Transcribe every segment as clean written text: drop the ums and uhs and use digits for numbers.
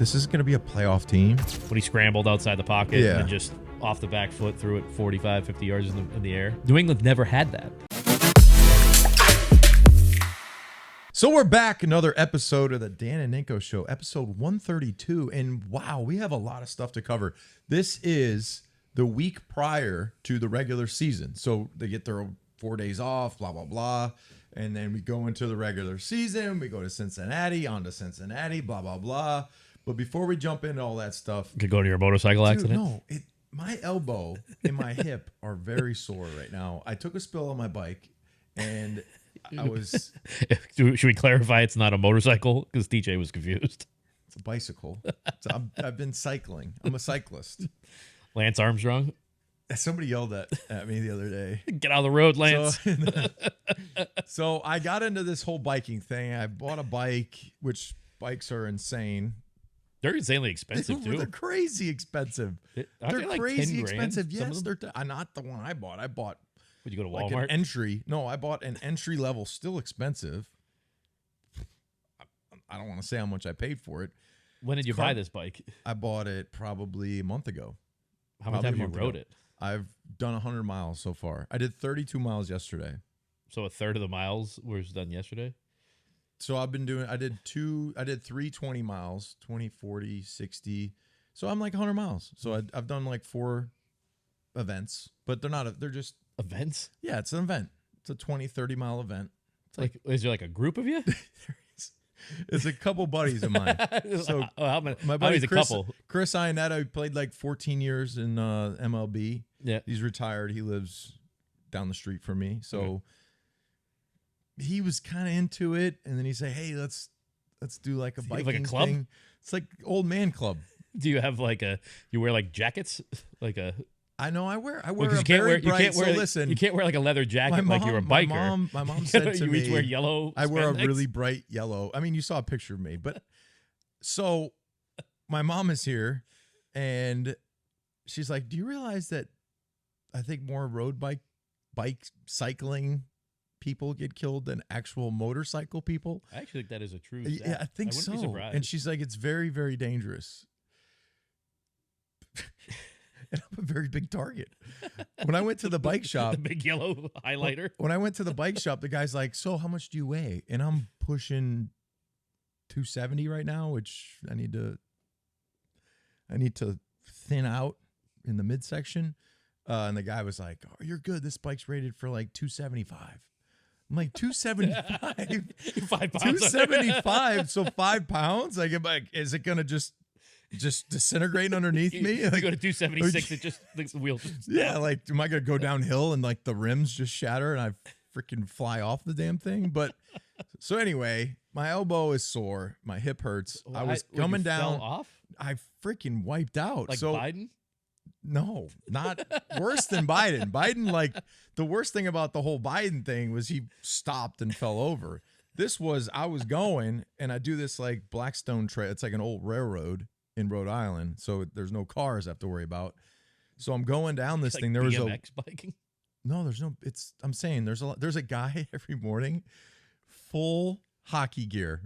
this is going to be a playoff team. When he scrambled outside the pocket and just off the back foot threw it 45, 50 yards in the air. New England never had that. So we're back, another episode of the Dan and Ninko Show, episode 132. And wow, we have a lot of stuff to cover. This is the week prior to the regular season. So they get their 4 days off, blah, blah, blah. And then we go into the regular season. We go to Cincinnati, on to Cincinnati, blah, blah, blah. But before we jump into all that stuff. Could go to your motorcycle accident? No, my elbow and my hip are very sore right now. I took a spill on my bike and I was... Should we clarify it's not a motorcycle? Because DJ was confused. It's a bicycle. I've been cycling. I'm a cyclist. Lance Armstrong? Somebody yelled at me the other day. Get out of the road, Lance. So I got into this whole biking thing. I bought a bike, which bikes are insane. They're insanely expensive, too. They're crazy expensive. They're like crazy 10 grand, expensive. Yes, they're not the one I bought. I bought... Would you go to like Walmart? An entry. No, I bought an entry level, still expensive. I don't want to say how much I paid for it. When did you buy this bike? I bought it probably a month ago. How much have you rode it? I've done 100 miles so far. I did 32 miles yesterday. So a third of the miles was done yesterday? So I did 320 miles, 20, 40, 60. So I'm like 100 miles. So I've done like 4 events, but they're just events. Yeah, it's an event. It's a 20, 30 mile event. It's like is there like a group of you? It's a couple buddies of mine. So my buddy Chris Ionetta played like 14 years in MLB. Yeah, he's retired. He lives down the street from me. So he was kind of into it, and then he said, "Hey, let's do like a biking like a club thing." It's like old man club. Do you have like you wear like jackets like a? I know I wear a you very bright. You can't wear, listen, you can't wear like a leather jacket like you're a biker. My mom said to you me, each wear yellow. I wear a spandex? really bright yellow. I mean, you saw a picture of me, but so my mom is here, and she's like, "Do you realize that I think more road bike cycling people get killed than actual motorcycle people?" I actually think that is a true. Yeah, I think so. And she's like, "It's very, very dangerous." And I'm a very big target. When I went to the bike shop, the big yellow highlighter. When I went to the bike shop, the guy's like, "So how much do you weigh?" And I'm pushing 270 right now, which I need to thin out in the midsection. And the guy was like, "Oh, you're good. This bike's rated for like 275. I'm like, 275? 5 pounds. 275, so 5 pounds? Like, is it going to just disintegrate underneath me? Like, you go to 276, it just the wheels. Yeah, like, am I gonna go downhill and like the rims just shatter and I freaking fly off the damn thing? But so anyway, my elbow is sore, my hip hurts. I was coming down. Fell off? I freaking wiped out. Like so, Biden? No, not worse than Biden. Biden, like, the worst thing about the whole Biden thing was he stopped and fell over. I was going and I do this like Blackstone Trail. It's like an old railroad in Rhode Island, so there's no cars I have to worry about. So I'm going down this thing. There was BMX biking. No, there's no. I'm saying there's a guy every morning, full hockey gear,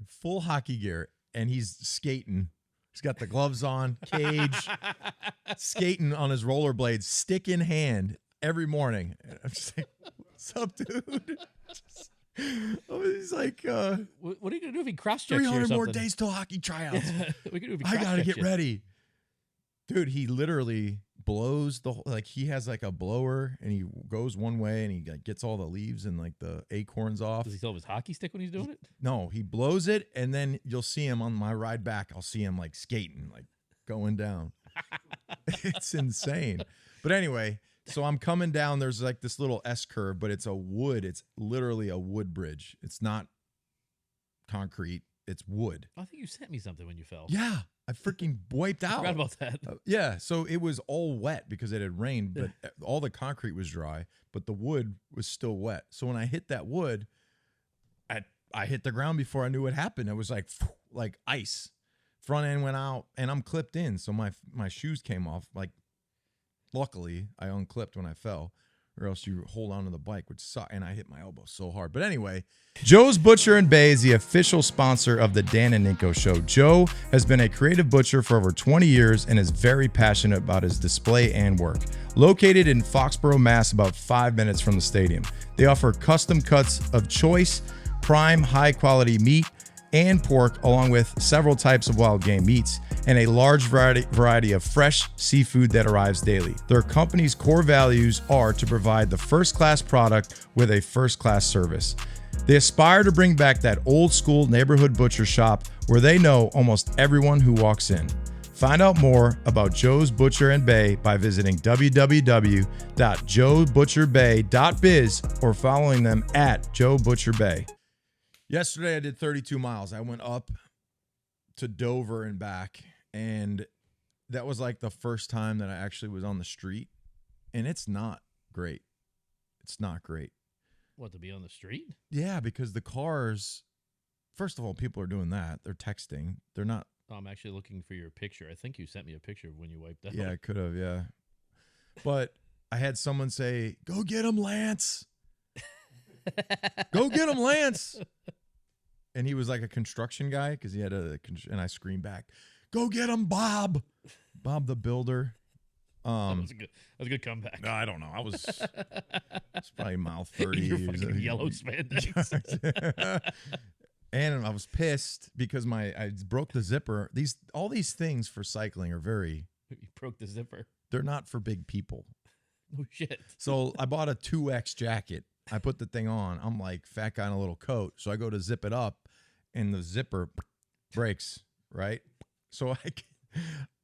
and he's skating. He's got the gloves on, cage, skating on his rollerblades, stick in hand every morning. And I'm just like, "What's up, dude?" He's like, what are you gonna do if he cross-checks you or 300 more something? days till hockey tryouts. We can do if he I gotta cross-checks get you. ready, dude. He literally blows he has like a blower and he goes one way and he like gets all the leaves and like the acorns off. Does he still have his hockey stick when he's doing it? No, he blows it, and then you'll see him on my ride back. I'll see him like skating, like going down. It's insane. But anyway, so I'm coming down. There's like this little S curve, but it's literally a wood bridge. It's not concrete. It's wood. I think you sent me something when you fell. Yeah, I freaking wiped out. I forgot about that. Yeah, so it was all wet because it had rained, but all the concrete was dry, but the wood was still wet. So when I hit that wood, I hit the ground before I knew what happened. It was like ice. Front end went out, and I'm clipped in, so my shoes came off. Like, luckily, I unclipped when I fell. or else you hold on to the bike, which sucks. And I hit my elbow so hard. But anyway, Joe's Butcher and Bay is the official sponsor of the Dan and Ninko Show. Joe has been a creative butcher for over 20 years and is very passionate about his display and work. Located in Foxborough, Mass, about 5 minutes from the stadium, they offer custom cuts of choice, prime, high-quality meat and pork, along with several types of wild game meats and a large variety of fresh seafood that arrives daily. Their company's core values are to provide the first-class product with a first-class service. They aspire to bring back that old-school neighborhood butcher shop where they know almost everyone who walks in. Find out more about Joe's Butcher and Bay by visiting www.joebutcherbay.biz or following them at Joe Butcher Bay. Yesterday I did 32 miles. I went up to Dover and back, and that was like the first time that I actually was on the street, and it's not great. It's not great. What, to be on the street? Yeah, because the cars, first of all, people are doing that. They're texting. They're not. Oh, I'm actually looking for your picture. I think you sent me a picture of when you wiped out. Yeah, I could have, yeah. But I had someone say, "Go get him, Lance. Go get him, Lance." And he was like a construction guy because he had and I screamed back, "Go get him, Bob." Bob the builder. That was a good comeback. No, I don't know. It's probably mile 30. Your fucking yellow spandex. And I was pissed because I broke the zipper. All these things for cycling are very. You broke the zipper. They're not for big people. Oh shit. So I bought a 2X jacket. I put the thing on. I'm like fat guy in a little coat. So I go to zip it up, and the zipper breaks. Right. So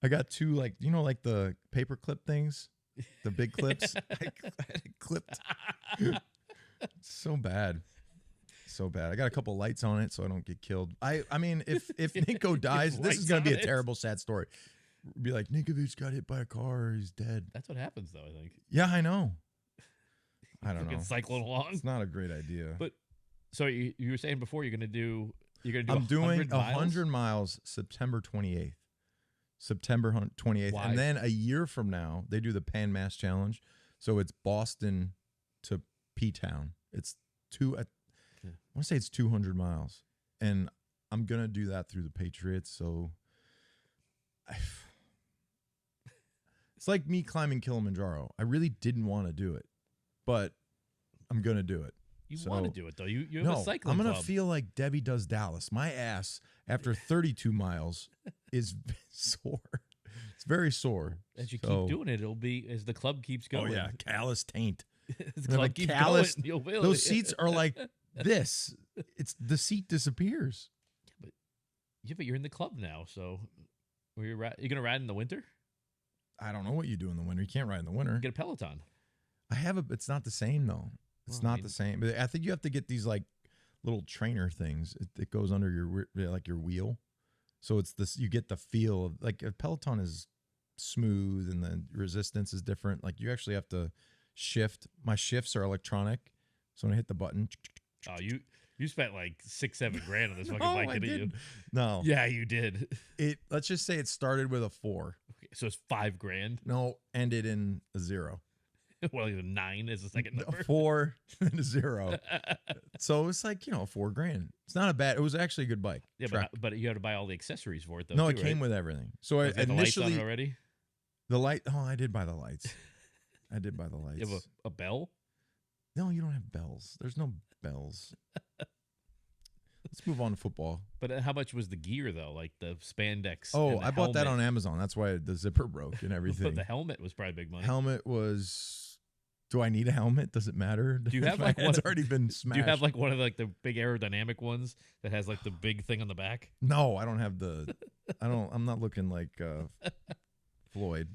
I got two like the paper clip things, the big clips. I had it clipped. So bad. So bad. I got a couple lights on it so I don't get killed. I mean, if Ninko dies, this is going to be a terrible, sad story. Be like, Ninkovich got hit by a car. He's dead. That's what happens, though, I think. Yeah, I know. I don't know. Cycling along. It's not a great idea. But so you were saying before you're going to do I'm doing 100 miles September 28th. September 28th. Why? And then a year from now, they do the Pan Mass Challenge. So it's Boston to P-Town. It's I want to say it's 200 miles. And I'm going to do that through the Patriots. So it's like me climbing Kilimanjaro. I really didn't want to do it, but I'm going to do it. You want to do it, though. You have a cycling I'm going to club. feel like Debbie does Dallas. My ass, after 32 miles, is sore. It's very sore. As you keep doing it, it'll be, as the club keeps going. Oh, yeah, callous taint. As the club keeps going, you'll feel those seats are like this. The seat disappears. Yeah, but you're in the club now, so you're going to ride in the winter? I don't know what you do in the winter. You can't ride in the winter. Get a Peloton. It's not the same, though. It's not the same. But I think you have to get these like little trainer things. It goes under your wheel, so it's this. You get the feel of like a Peloton is smooth and the resistance is different. Like you actually have to shift. My shifts are electronic, so when I hit the button. Oh, you spent like $6-7 grand on this fucking bike, didn't you? No. Yeah, you did. Let's just say it started with a 4. Okay, so it's $5 grand. No, ended in a 0. Well, a 9 is the second number. A 4 and a 0. So it's like, $4 grand. It's not a bad. It was actually a good bike. Yeah, but you had to buy all the accessories for it, though. No, too, it came with everything. So I initially the lights on it already. The light. Oh, I did buy the lights. You have a bell? No, you don't have bells. There's no bells. Let's move on to football. But how much was the gear, though? Like the spandex? Oh, I bought that on Amazon. That's why the zipper broke and everything. The helmet was probably big money. Helmet was. Do I need a helmet? Does it matter? Do you have my head's already been smashed? Do you have like one of the big aerodynamic ones that has like the big thing on the back? No, I don't have the. I'm not looking like Floyd.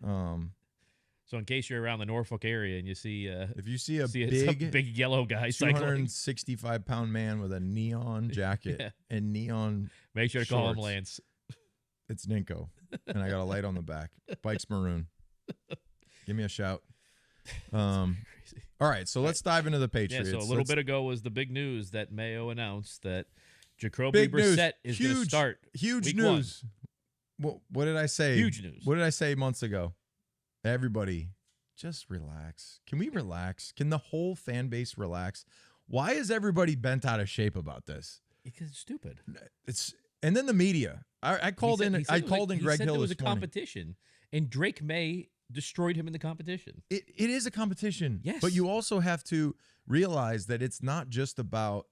So in case you're around the Norfolk area and you see, if you see a big yellow guy cycling, 265-pound man with a neon jacket and neon, make sure to call him Lance. It's Ninko, and I got a light on the back. Bike's maroon. Give me a shout. All right, so let's dive into the Patriots. Yeah, so a little bit ago was the big news that Mayo announced that Jacoby Brissett is going to start. Huge news. What did I say? Huge news. What did I say months ago? Everybody just relax. Can we relax? Can the whole fan base relax? Why is everybody bent out of shape about this? Because it's stupid. And then the media. I called in. I called in Greg Hill. It was a competition, and Drake May destroyed him in the competition. It is a competition. Yes, but you also have to realize that it's not just about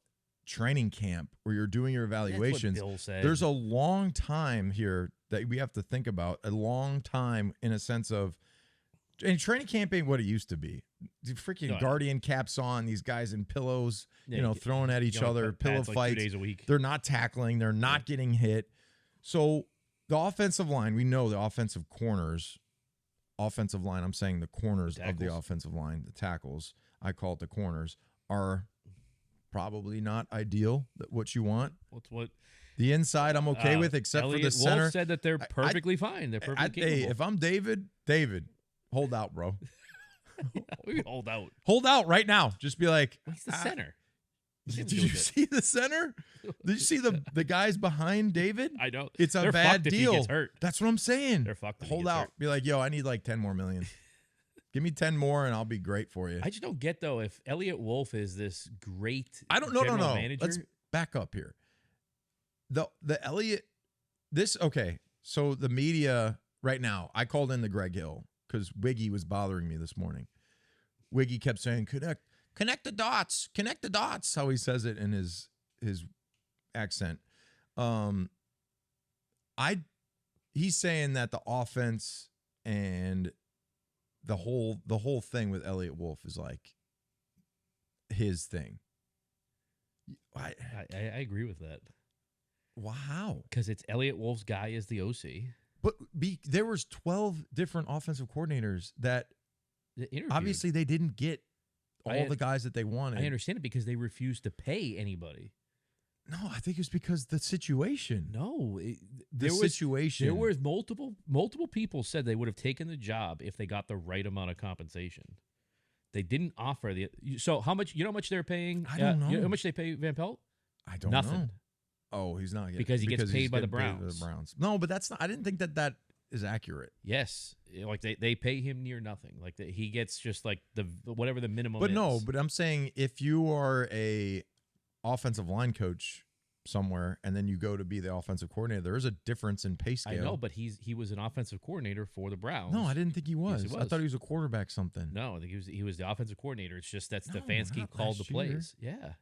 training camp where you're doing your evaluations. That's what Bill said. There's a long time here that we have to think about. A long time in a sense of, and training camp ain't what it used to be. The freaking Guardian caps on, these guys in pillows, throwing at each other, pillow fights. Like 2 days a week. They're not tackling. They're not getting hit. So the offensive line, we know the offensive line, I'm saying the corners of the offensive line, the tackles, I call it the corners, are probably not ideal, what you want. What the inside I'm okay with, except Elliot for the center. Wolf said that they're perfectly fine. They're perfectly capable. Hey, if I'm David, hold out, bro. We hold out. Hold out right now. Just be like, he's the center. Did you see the center? Did you see the guys behind David? I know. It's a bad deal. If he gets hurt. That's what I'm saying. They're fucked. Hold out. Hurt. Be like, yo, I need like 10 more million. Give me 10 more and I'll be great for you. I just don't get, though, if Elliot Wolf is this great No. manager. Let's back up here. The Elliot, okay, so the media right now, I called in the Greg Hill because Wiggy was bothering me this morning. Wiggy kept saying, connect the dots, how he says it in his accent. He's saying that the offense and the whole thing with Elliot Wolf is like his thing. I agree with that. Wow. Because it's Elliot Wolf's guy as the OC. But there was 12 different offensive coordinators that obviously they didn't get all the guys that they wanted. I understand it because they refused to pay anybody. No, I think it was because the situation. No, There was multiple people said they would have taken the job if they got the right amount of compensation. They didn't offer so how much? You know how much they're paying? I don't know. You know how much they pay Van Pelt? I don't know. Oh, he's not getting because he gets paid by the Browns. No, but that's not. I didn't think that is accurate. Yes, like they pay him near nothing. Like he gets just like whatever the minimum. But is. no, but I'm saying if you are a offensive line coach somewhere and then you go to be the offensive coordinator, there is a difference in pay scale. I know, but he was an offensive coordinator for the Browns. No, I didn't think he was. Yes, he was. I thought he was a quarterback something. No, I think he was the offensive coordinator. It's just that Stefanski called the plays. Yeah.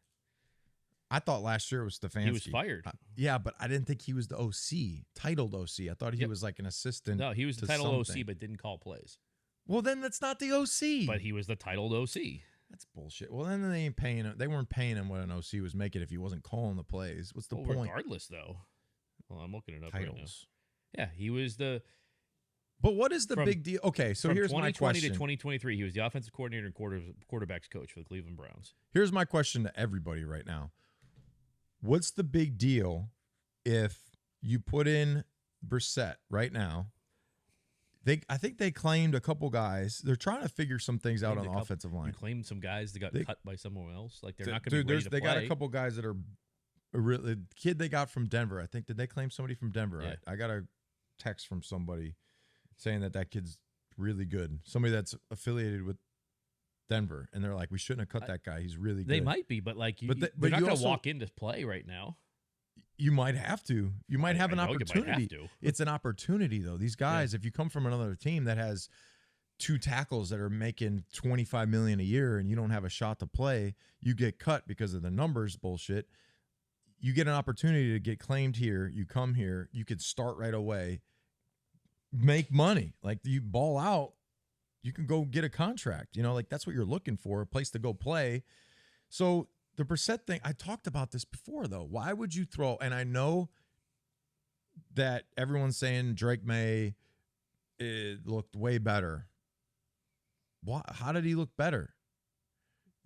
I thought last year it was Stefanski. He was fired. Yeah, but I didn't think he was the OC, titled OC. I thought he was like an assistant. No, he was the titled OC, but didn't call plays. Well, then that's not the OC. But he was the titled OC. That's bullshit. Well, then they ain't paying him. They weren't paying him what an OC was making if he wasn't calling the plays. What's the point? Regardless, though. Well, I'm looking it up Titles. Right now. Yeah, he was the. But what is the big deal? Okay, so here's my question. From 2020 to 2023, he was the offensive coordinator and quarterbacks coach for the Cleveland Browns. Here's my question to everybody right now. What's the big deal if you put in Brissett right now? I think they claimed a couple guys. They're trying to figure some things out on the offensive line. You claimed some guys that got cut by someone else. Like they're not going to be ready to they play. Got a couple guys that are the kid they got from Denver. I think, did they claim somebody from Denver? Yeah. I got a text from somebody saying that kid's really good. Somebody that's affiliated with Denver, and they're like, we shouldn't have cut that guy. He's really good. They might be, but like, they're not going to walk into play right now. You might have to. You might have an opportunity. You might have to. It's an opportunity, though. These guys, if you come from another team that has two tackles that are making $25 million a year and you don't have a shot to play, you get cut because of the numbers bullshit. You get an opportunity to get claimed here. You come here. You could start right away, make money. Like, you ball out, you can go get a contract. Like that's what you're looking for, a place to go play. So the Brissett thing, I talked about this before, though. Why would you throw? And I know that everyone's saying Drake May looked way better. How did he look better?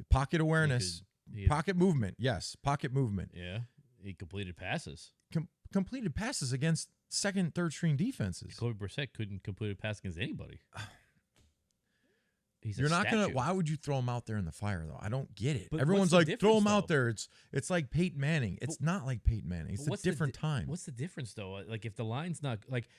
Pocket awareness, pocket movement. Yes, pocket movement. Yeah, he completed passes. Completed passes against second, third string defenses. Jacoby Brissett couldn't complete a pass against anybody. You're not gonna. Why would you throw him out there in the fire, though? I don't get it. But everyone's like, throw him out there. It's like Peyton Manning. It's not like Peyton Manning. It's a different time. What's the difference, though? Like, if the line's not like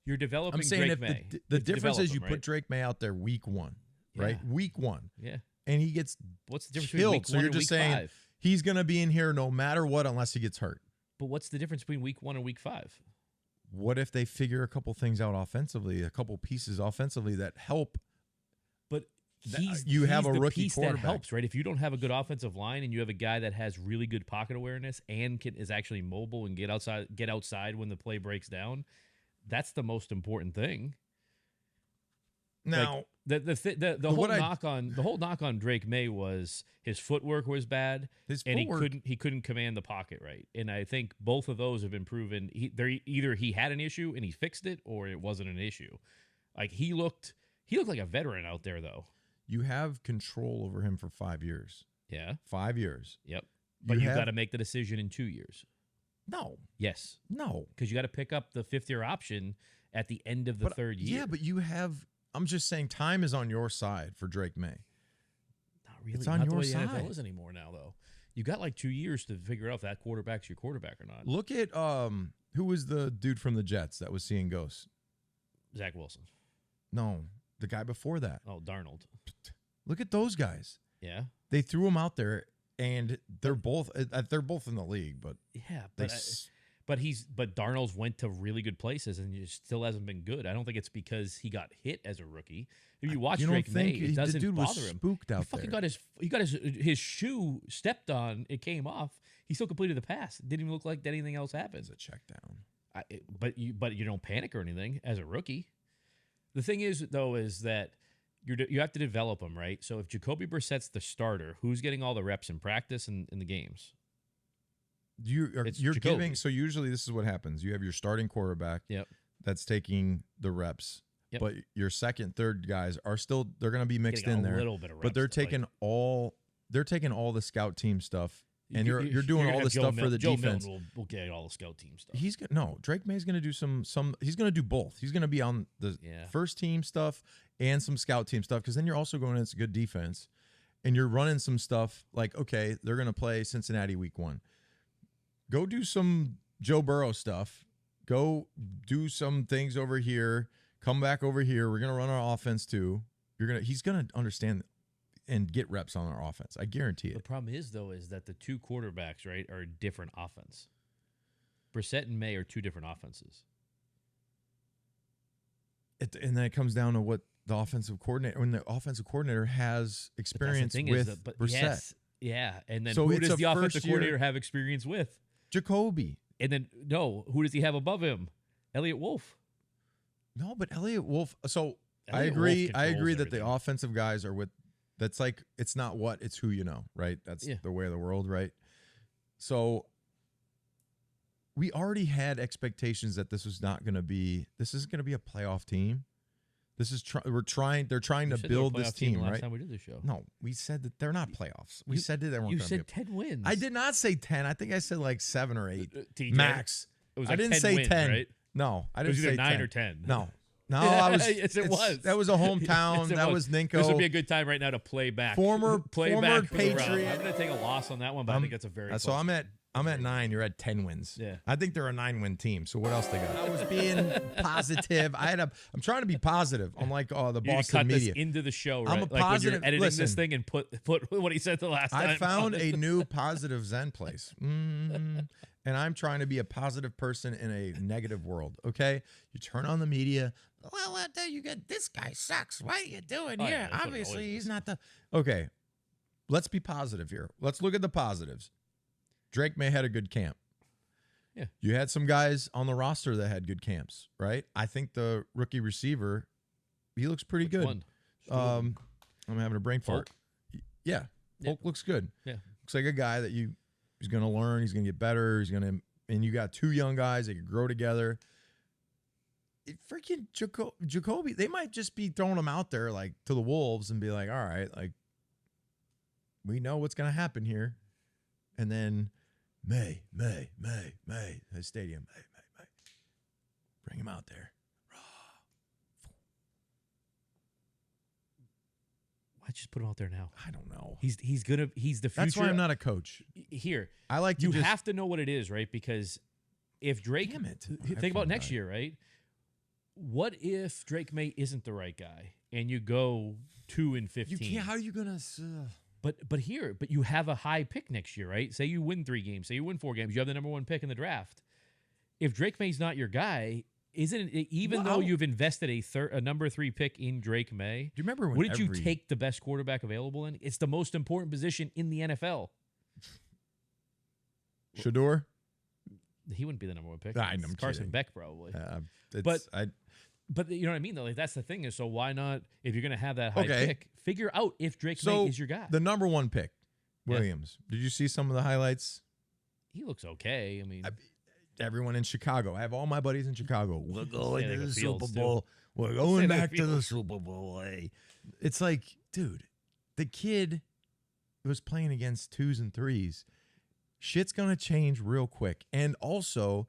you're developing, I'm saying Drake May. The difference is you put Drake May out there week one. right? Week 1. Yeah. And he gets What's the difference killed. between week So 1 you're and just week saying 5? he's going to be in here no matter what unless he gets hurt. But what's the difference between week 1 and week 5? What if they figure a couple things out offensively, a couple pieces offensively that help? But you have a the rookie piece quarterback. that helps, right? If you don't have a good offensive line and you have a guy that has really good pocket awareness and is actually mobile and get outside when the play breaks down, that's the most important thing. Now, like, the whole knock on Drake May was his footwork was bad, and he couldn't command the pocket right. And I think both of those have been proven. Either he had an issue and he fixed it, or it wasn't an issue. Like he looked like a veteran out there, though. You have control over him for 5 years. Yeah, 5 years. Yep. But you've got to make the decision in 2 years. No. Yes. No. Because you got to pick up the 5th-year option at the end of the third year. Yeah, but you have. I'm just saying, time is on your side for Drake May. Not really. It's on not your the way side. The NFL is anymore now, though. You got like 2 years to figure out if that quarterback's your quarterback or not. Look at who was the dude from the Jets that was seeing ghosts? Zach Wilson. No, the guy before that. Oh, Darnold. Look at those guys. Yeah. They threw him out there, and they're both in the league, but yeah, but Darnold's went to really good places and it still hasn't been good. I don't think it's because he got hit as a rookie. If you watch Drake May, it doesn't the dude bother was him. Spooked out he there. got his shoe stepped on. It came off. He still completed the pass. It didn't even look like that anything else happened. It's a check down. But you don't panic or anything as a rookie. The thing is though is that you have to develop them, right? So if Jacoby Brissett's the starter, who's getting all the reps in practice and in the games? You're giving. So usually this is what happens. You have your starting quarterback. Yep. That's taking the reps. Yep. But your second, third guys are still. They're going to be mixed in there. A little bit of reps, but they're taking all. They're taking all the scout team stuff, and you're doing all the stuff for the defense. Milton will get all the scout team stuff. Drake May's going to do some. He's going to do both. He's going to be on the first team stuff and some scout team stuff, because then you're also going against a good defense, and you're running some stuff like, okay, they're going to play Cincinnati week 1. Go do some Joe Burrow stuff. Go do some things over here. Come back over here. We're gonna run our offense too. He's gonna understand and get reps on our offense. I guarantee it. The problem is though is that the two quarterbacks, right, are a different offense. Brissett and May are two different offenses. And then it comes down to what the offensive coordinator. When the offensive coordinator has experience with Brissett. Yes, yeah, and then so who does the offensive coordinator have experience with? Jacoby. And then, who does he have above him? Elliot Wolf. No, but Elliot Wolf. So Elliot I agree Wolf that everything. the offensive guys are with. That's like, it's not what, it's who you know, right? That's the way of the world, right? So we already had expectations that this isn't going to be a playoff team. They're trying to build this team, right? Last time we did the show. No, we said that they're not playoffs. We said that they weren't. You said 10 wins. I did not say 10. I think I said like 7 or 8 TJ, max. It was I didn't 10 say wins, 10. Right? No, I didn't it was either say 9 10 or 10. No, I was. Yes, it was. That was a hometown. Yes, that was Ninko. This would be a good time right now to play back. Former back Patriot. I'm going to take a loss on that one, but I think that's a very. So I'm at 9. You're at 10 wins. Yeah. I think they're a 9-win team. So what else they got? I was being positive. I'm trying to be positive. Unlike the you Boston cut media. This into the show, right? I'm a like positive. When you're editing listen, this thing and put what he said the last time. I found a new positive Zen place. And I'm trying to be a positive person in a negative world. Okay, you turn on the media. Well, what you get? This guy sucks. What are you doing here? Yeah, obviously, he's not the. Okay, let's be positive here. Let's look at the positives. Drake May had a good camp. Yeah, you had some guys on the roster that had good camps, right? I think the rookie receiver, he looks pretty good. I'm having a brain fart. Yeah, Folk looks good. Yeah, looks like a guy that he's going to learn. He's going to get better. And you got two young guys that can grow together. Freaking Jacoby, they might just be throwing him out there like to the wolves and be like, all right, like we know what's going to happen here. And then May, the stadium, May. Bring him out there. Why just put him out there now? I don't know. He's the future. That's why I'm not a coach. Here, I like to. You have to know what it is, right? Because if Drake, think about next year, right? What if Drake May isn't the right guy and you go 2-15. You can't. How are you gonna? But you have a high pick next year, right? Say you win 3 games. Say you win 4 games. You have the number 1 pick in the draft. If Drake May's not your guy, isn't it? Even though you've invested a number 3 pick in Drake May, do you remember when wouldn't you take the best quarterback available in? It's the most important position in the NFL. Shador? He wouldn't be the number 1 pick. I'm Carson kidding. Beck probably. But you know what I mean, though? Like, that's the thing is, so why not, if you're going to have that high pick, figure out if Drake May is your guy. The number 1 pick, Williams. Did you see some of the highlights? He looks okay. I mean, everyone in Chicago. I have all my buddies in Chicago. We're going to the Super Too. Bowl. We're going back to the Super Bowl. It's like, dude, the kid was playing against 2s and 3s. Shit's going to change real quick. And also,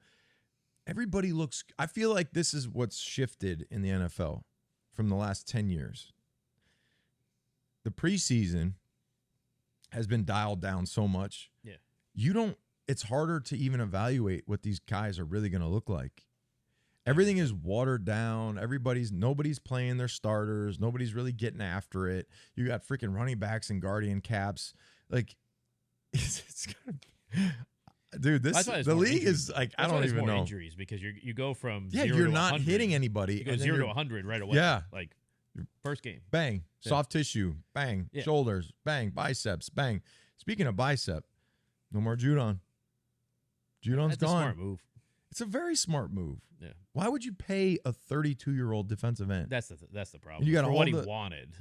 everybody looks, I feel like this is what's shifted in the NFL from the last 10 years. The preseason has been dialed down so much. Yeah. It's harder to even evaluate what these guys are really going to look like. Everything is watered down. Nobody's playing their starters. Nobody's really getting after it. You got freaking running backs and guardian caps. Like, it's kind of, dude, the league is like, I don't even know. Injuries because you go from 0 you're to not 100, hitting anybody. You go 0 to 100 right away. Yeah, like first game, bang, soft tissue, bang, shoulders, bang, biceps, bang. Speaking of bicep, no more Judon. Judon's gone. A smart move. It's a very smart move. Yeah. Why would you pay a 32-year-old defensive end? That's the problem. And you got for what he wanted.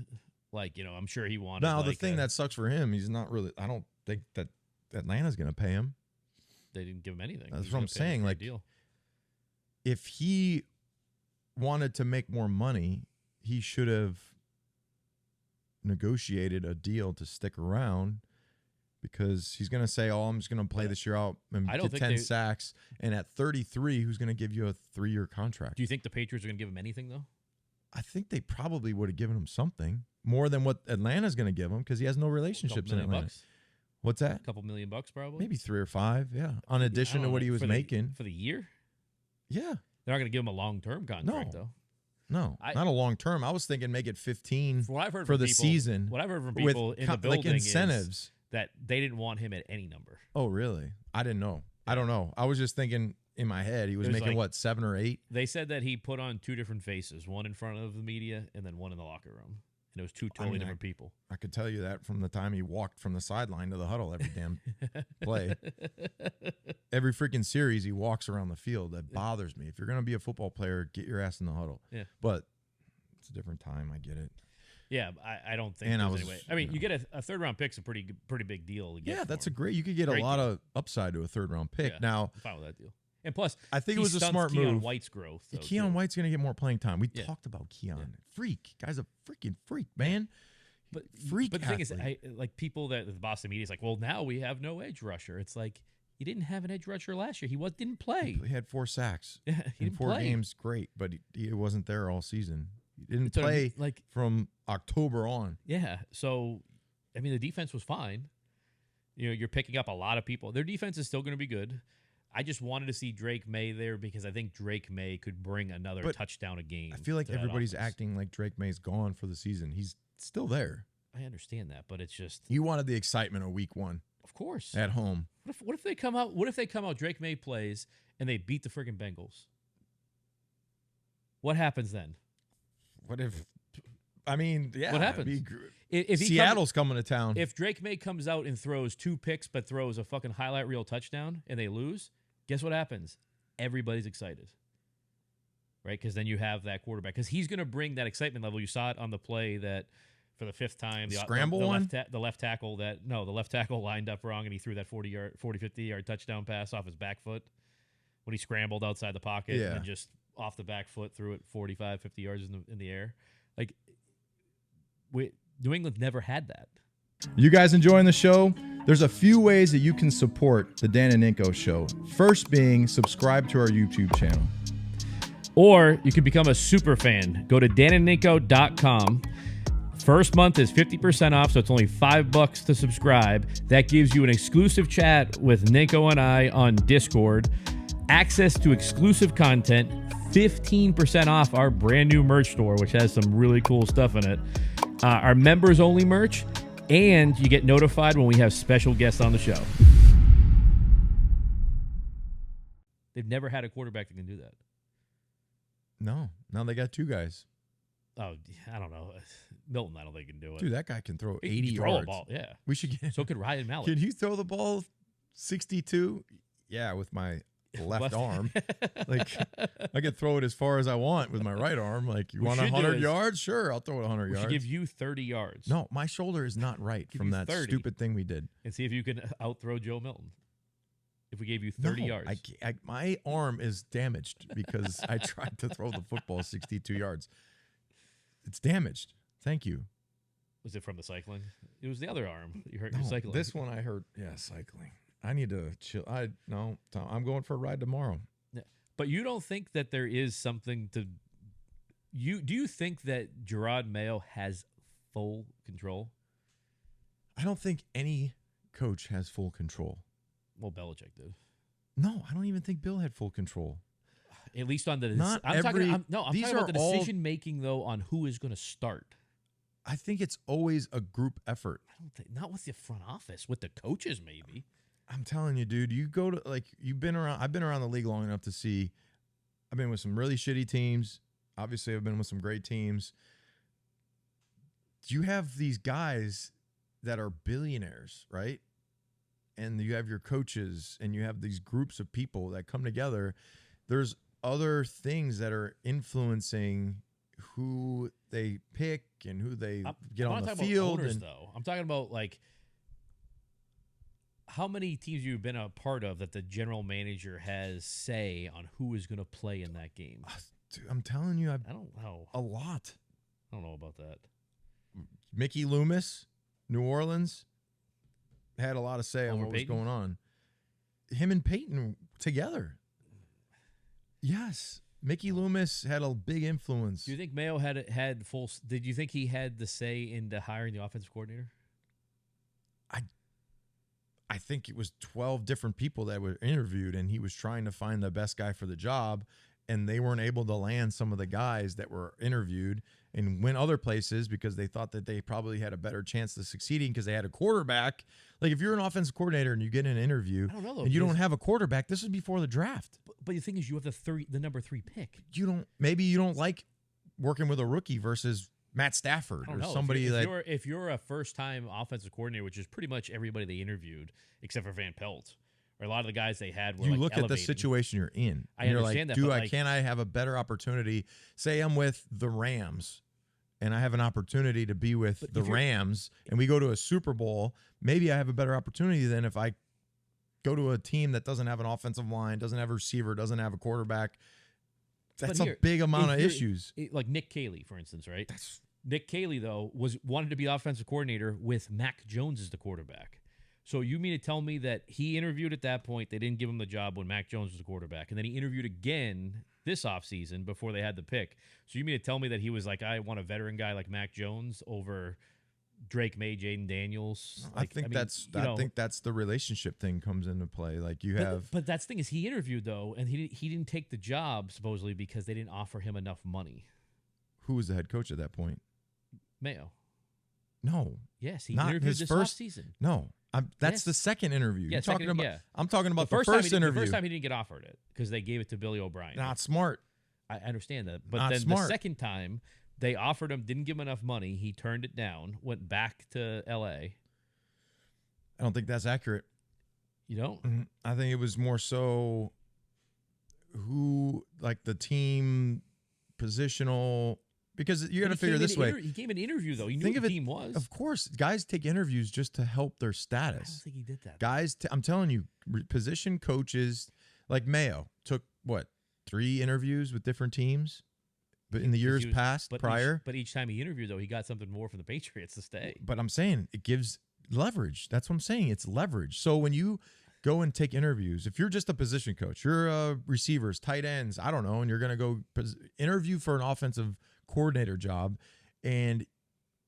Like, I'm sure he wanted. Now, the thing that sucks for him, he's not really. I don't think that Atlanta's going to pay him. They didn't give him anything. That's what I'm saying. Like, if he wanted to make more money, he should have negotiated a deal to stick around. Because he's going to say, I'm just going to play this year out and get 10 sacks. And at 33, who's going to give you a 3-year contract? Do you think the Patriots are going to give him anything, though? I think they probably would have given him something. More than what Atlanta's going to give him because he has no relationships in Atlanta. Bucks? What's that? A couple $1 million probably? Maybe 3 or 5, yeah. On addition to what he was making. For the year? Yeah. They're not going to give him a long-term contract, though. No, not a long term. I was thinking make it 15 for the season. What I've heard from people in the building like incentives. Is that they didn't want him at any number. Oh, really? I didn't know. I don't know. I was just thinking in my head he was making, 7 or 8? They said that he put on 2 different faces, one in front of the media and then one in the locker room. And it was 2 totally different people. I could tell you that from the time he walked from the sideline to the huddle every damn play. Every freaking series he walks around the field. That bothers me. If you're going to be a football player, get your ass in the huddle. Yeah. But it's a different time. I get it. Yeah, I don't think there's any way. I mean, you get a 3rd-round pick's a pretty big deal. That's you could get a lot of upside to a 3rd-round pick. Yeah, now, I'm fine with that deal. And plus, I think it was a smart move. Keion White's growth. Keion White's going to get more playing time. We talked about Keion. Yeah. Freak. Guy's a freaking freak, man. But the thing is, like people that the Boston media is like, well, now we have no edge rusher. It's like, you didn't have an edge rusher last year. He didn't play. He had 4 sacks. Yeah, he didn't 4 play. games, great, but he wasn't there all season. He didn't play from October on. Yeah, so, I mean, the defense was fine. You're picking up a lot of people. Their defense is still going to be good. I just wanted to see Drake May there because I think Drake May could bring another touchdown a game. I feel like everybody's acting like Drake May's gone for the season. He's still there. I understand that, but it's just you wanted the excitement of week 1. Of course. At home. What if they come out? What if they come out? Drake May plays and they beat the friggin' Bengals. What happens then? What if? I mean, yeah. What happens? If Seattle's coming to town. If Drake May comes out and throws 2 picks but throws a fucking highlight reel touchdown and they lose, guess what happens? Everybody's excited. Right? Because then you have that quarterback. Because he's going to bring that excitement level. You saw it on the play that for the 5th time. The scramble one? The left tackle lined up wrong and he threw that 50-yard touchdown pass off his back foot when he scrambled outside the pocket and just off the back foot threw it 45, 50 yards in the air. Like, New England never had that. You guys enjoying the show? There's a few ways that you can support the Dan and Ninko Show. First being subscribe to our YouTube channel. Or you can become a super fan. Go to danandninko.com. First month is 50% off, so it's only $5 to subscribe. That gives you an exclusive chat with Ninko and I on Discord, access to exclusive content, 15% off our brand new merch store, which has some really cool stuff in it. Our members only merch, and you get notified when we have special guests on the show. They've never had a quarterback that can do that. No. Now they got two guys. Oh, I don't know. Milton, I don't think can do it. Dude, that guy can throw 80 yards. Throw a ball, yeah. We should get. So could Ryan Mallett. Can you throw the ball 62? Yeah, with my left arm. Like, I could throw it as far as I want with my right arm. Like, you want 100 yards? Sure, I'll throw it 100 yards. We should give you 30 yards. No, my shoulder is not right from that 30. Stupid thing we did. And see if you can outthrow Joe Milton. If we gave you 30 yards. My arm is damaged because I tried to throw the football 62 yards. It's damaged. Thank you. Was it from the cycling? It was the other arm. You hurt your cycling. This one I hurt. Yeah, cycling. I need to chill. I'm going for a ride tomorrow. Yeah. But you don't think that there is something to you? Do you think that Gerard Mayo has full control? I don't think any coach has full control. Well, Belichick did. No, I don't even think Bill had full control. At least on the I'm talking about the decision making though on who is going to start. I think it's always a group effort. I don't think not with the front office, with the coaches maybe. I'm telling you, dude. You go to you've been around. I've been around the league long enough to see. I've been with some really shitty teams. Obviously, I've been with some great teams. You have these guys that are billionaires, right? And you have your coaches, and you have these groups of people that come together. There's other things that are influencing who they pick and who they get on the field. Though I'm talking about like how many teams you've been a part of that the general manager has say on who is going to play in that game. Dude, I'm telling you, I don't know a lot. I don't know about that. Mickey Loomis, New Orleans, had a lot of say on what was going on. Him and Peyton together. Yes. Mickey Loomis had a big influence. Do you think Mayo had full? Did you think he had the say into hiring the offensive coordinator? I think it was 12 different people that were interviewed, and he was trying to find the best guy for the job, and they weren't able to land some of the guys that were interviewed and went other places because they thought that they probably had a better chance of succeeding because they had a quarterback. Like, if you're an offensive coordinator and you get an interview and you don't have a quarterback, this is before the draft. But the thing is, you have the number 3 pick. Maybe you don't like working with a rookie versus Matt Stafford or somebody if you're a first-time offensive coordinator, which is pretty much everybody they interviewed except for Van Pelt, or a lot of the guys they had were look at the situation you're in. I understand that. Can I have a better opportunity? Say I'm with the Rams, and I have an opportunity to be with the Rams, and we go to a Super Bowl. Maybe I have a better opportunity than if I go to a team that doesn't have an offensive line, doesn't have a receiver, doesn't have a quarterback. That's a big amount of issues. Like Nick Caley, for instance, right? Nick Caley, though, wanted to be offensive coordinator with Mac Jones as the quarterback. So you mean to tell me that he interviewed at that point, they didn't give him the job when Mac Jones was the quarterback, and then he interviewed again this offseason before they had the pick. So you mean to tell me that he was like, I want a veteran guy like Mac Jones over Drake May, Jaden Daniels? I think that's the relationship thing comes into play. Like but that's the thing is he interviewed though, and he didn't take the job supposedly because they didn't offer him enough money. Who was the head coach at that point? Mayo. No. Yes, he interviewed this offseason. No. That's the second interview. Yeah, I'm talking about the first interview. The first time he didn't get offered it because they gave it to Billy O'Brien. Not smart. I understand that. But then the second time they offered him, didn't give him enough money. He turned it down, went back to L.A. I don't think that's accurate. You don't? Mm-hmm. I think it was more so the team positional. Because you got to figure this way. He gave an interview, though. He knew what the team was. Of course. Guys take interviews just to help their status. I don't think he did that. Guys, I'm telling you, position coaches like Mayo took, 3 interviews with different teams but in the years prior? But each time he interviewed, though, he got something more from the Patriots to stay. But I'm saying it gives leverage. That's what I'm saying. It's leverage. So when you go and take interviews, if you're just a position coach, you're receivers, tight ends, I don't know, and you're going to go interview for an offensive coordinator job, and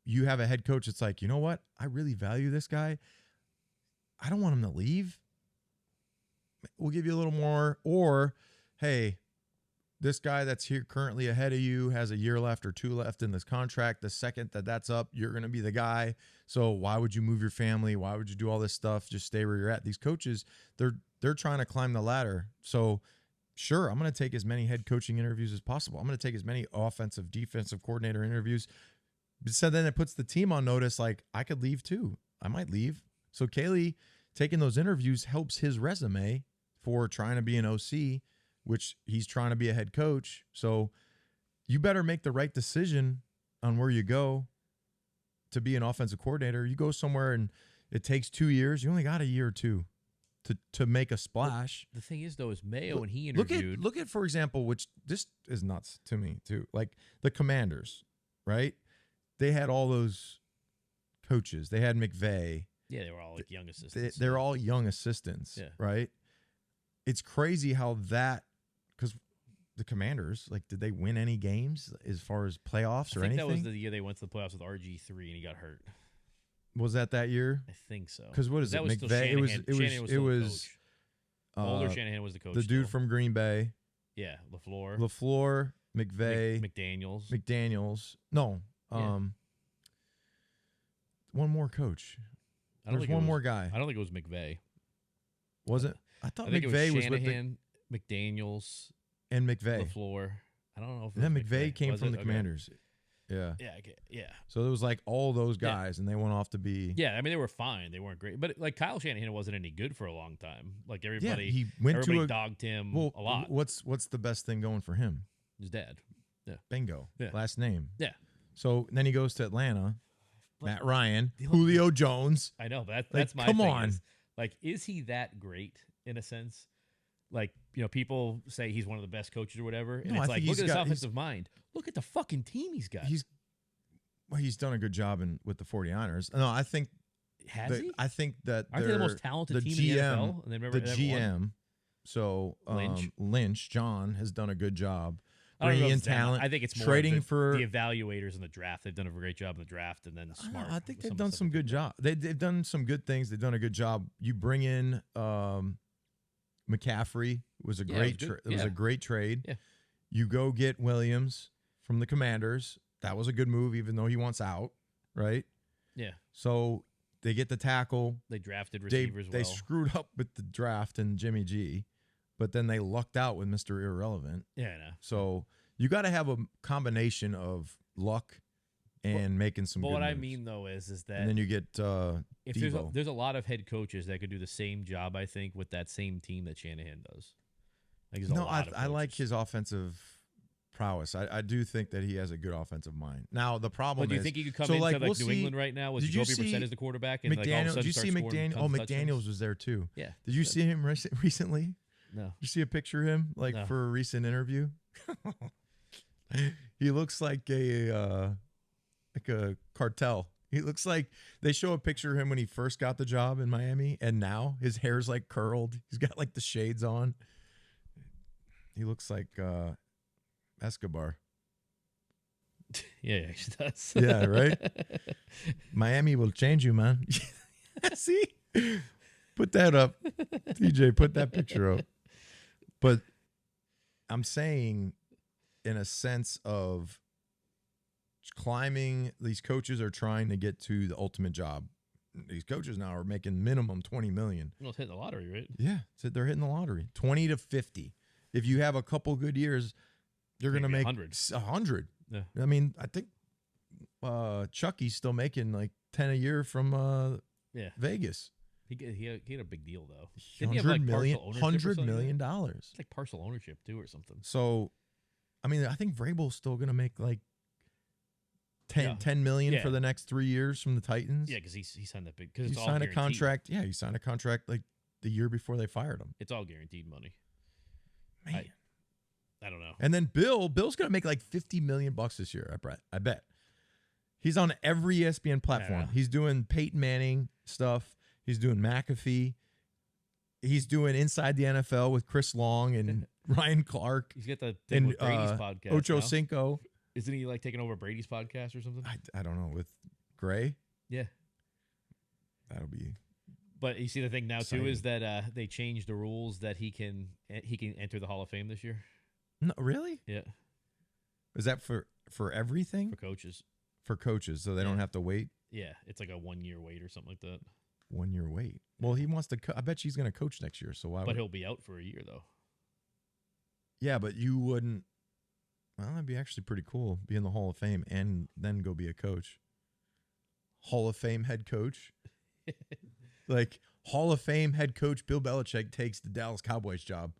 you have a head coach that's like, you know what? I really value this guy. I don't want him to leave. We'll give you a little more. Or, hey, this guy that's here currently ahead of you has a year left or 2 left in this contract. The second that's up, you're going to be the guy. So why would you move your family? Why would you do all this stuff? Just stay where you're at. These coaches, they're trying to climb the ladder. So sure, I'm going to take as many head coaching interviews as possible. I'm going to take as many offensive, defensive coordinator interviews. So then it puts the team on notice, like, I could leave too. I might leave. So Caley taking those interviews helps his resume for trying to be an OC, which he's trying to be a head coach. So you better make the right decision on where you go to be an offensive coordinator. You go somewhere and it takes 2 years. You only got a year or two to make a splash. The thing is, though, is Mayo, when he interviewed. Look at, for example, which this is nuts to me, too. Like the Commanders, right? They had all those coaches. They had McVay. Yeah, they were all like young assistants. They're all young assistants, right? It's crazy how that, because the Commanders, like, did they win any games as far as playoffs or anything? That was the year they went to the playoffs with RG3 and he got hurt. Was that year? I think so. Because what is that it? Was McVay. It was older Shanahan was the coach. The dude still. from Green Bay. Yeah, LaFleur, McVay, McDaniels. No, one more coach. There's one more guy. I don't think it was McVay. Was it? I thought McVay was Shanahan, McDaniels, and McVay. LaFleur. I don't know if then McVay came from the Commanders. Yeah. Yeah. So it was like all those guys, and they went off to be. Yeah, I mean, they were fine. They weren't great, but like Kyle Shanahan wasn't any good for a long time. Like everybody, everybody dogged him a lot. What's the best thing going for him? His dad. Yeah. Bingo. Yeah. Last name. Yeah. So then he goes to Atlanta. Matt Ryan, Julio Jones. I know, but that's my come thing. on. Is he that great in a sense? Like, people say he's one of the best coaches or whatever. And it's like, look at his offensive mind. Look at the fucking team he's got. He's done a good job with the 49ers. No, I think. Has he? I think that aren't they the most talented team in the NFL? And the GM, so Lynch, John, has done a good job. Bringing in talent. I think it's more trading for the evaluators in the draft. They've done a great job in the draft, and then smart. I think they've done some good job. They've done some good things. They've done a good job. You bring in McCaffrey. Was a great. It was a great trade. Yeah. You go get Williams from the Commanders. That was a good move, even though he wants out. Right. Yeah. So they get the tackle. They drafted receivers. They screwed up with the draft and Jimmy G. But then they lucked out with Mr. Irrelevant. Yeah, I know. So you got to have a combination of luck and making some good moves. What I mean, though, is that... And then you get if there's a lot of head coaches that could do the same job, I think, with that same team that Shanahan does. I like his offensive prowess. I do think that he has a good offensive mind. Now, the problem is... do you think he could come into New England right now with Jacoby Brissett as the quarterback? And McDaniel, did you see McDaniel? McDaniels was there, too. Yeah. Did you see him recently? No. You see a picture of him for a recent interview? He looks like a cartel. He looks like they show a picture of him when he first got the job in Miami, and now his hair's like curled. He's got like the shades on. He looks like Escobar. Yeah, he actually does. Yeah, right? Miami will change you, man. See? Put that up. TJ, put that picture up. But I'm saying, in a sense of climbing, these coaches are trying to get to the ultimate job. These coaches now are making minimum $20 million. Well, it's hitting the lottery, right? Yeah, so they're hitting the lottery. 20 to 50. If you have a couple good years, you're going to make 100. Yeah. I mean, I think Chucky's still making like 10 a year from Vegas. He had a big deal, though. $100 million. It's like partial ownership, too, or something. So, I mean, I think Vrabel's still going to make like $10 million for the next 3 years from the Titans. Yeah, because he signed that big. Because he signed a contract. Yeah, he signed a contract like the year before they fired him. It's all guaranteed money. Man. I don't know. And then Bill's going to make like $50 million this year, I bet. He's on every ESPN platform. He's doing Peyton Manning stuff. He's doing McAfee. He's doing Inside the NFL with Chris Long and Ryan Clark. He's got the thing with Brady's podcast. Ocho Cinco. Isn't he like taking over Brady's podcast or something? I don't know. With Gray? Yeah. That'll be. But you see, the thing now, exciting. too, is that they changed the rules that he can enter the Hall of Fame this year. No, really? Yeah. Is that for everything? For coaches. For coaches, so they don't have to wait? Yeah, it's like a 1 year wait or something like that. 1 year wait. Well, he wants to. I bet he's going to coach next year. So why? But he'll be out for a year though. Yeah, but you wouldn't. Well, that'd be actually pretty cool. Be in the Hall of Fame and then go be a coach. Hall of Fame head coach. Like Hall of Fame head coach Bill Belichick takes the Dallas Cowboys job.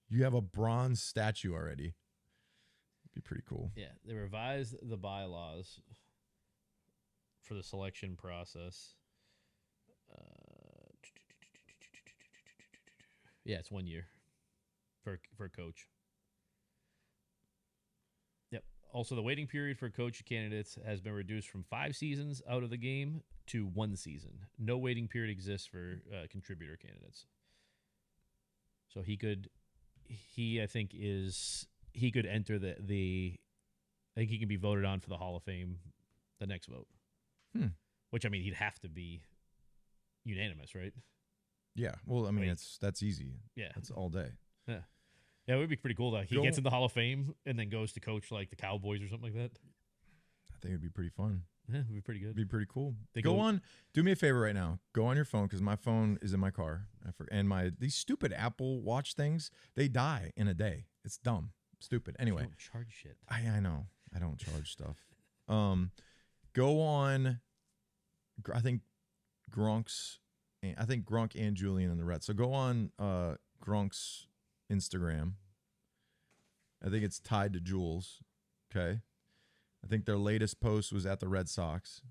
You have a bronze statue already. It'd be pretty cool. Yeah, they revised the bylaws for the selection process. Yeah, it's 1 year for a coach. Yep. Also, the waiting period for coach candidates has been reduced from 5 seasons out of the game to 1 season. No waiting period exists for contributor candidates. So he could enter the. I think he can be voted on for the Hall of Fame, the next vote. Which, I mean, he'd have to be unanimous, right? Yeah. Well, I mean, that's easy. Yeah. That's all day. Yeah. Yeah, it would be pretty cool though. He gets in the Hall of Fame and then goes to coach like the Cowboys or something like that. I think it'd be pretty fun. Yeah, it'd be pretty good. It'd be pretty cool. Go on. Do me a favor right now. Go on your phone because my phone is in my car. And these stupid Apple Watch things, they die in a day. It's dumb. Stupid. Anyway. You don't charge shit. I know. I don't charge stuff. Go on. I think Gronk and Julian and the Reds. So go on Gronk's Instagram. I think it's tied to Jules. Okay. I think their latest post was at the Red Sox.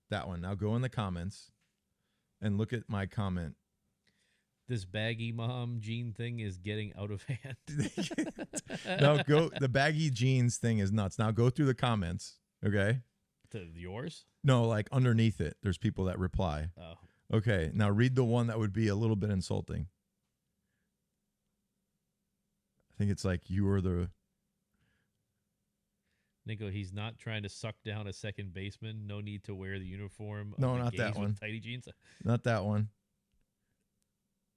That one. Now go in the comments and look at my comment. This baggy mom jean thing is getting out of hand. No, go. The baggy jeans thing is nuts. Now go through the comments. Okay. To yours? No, like underneath it, there's people that reply. Oh. Okay. Now read the one that would be a little bit insulting. I think it's like you are the. Ninko, he's not trying to suck down a second baseman. No need to wear the uniform. No, not that one. Tighty jeans. Not that one.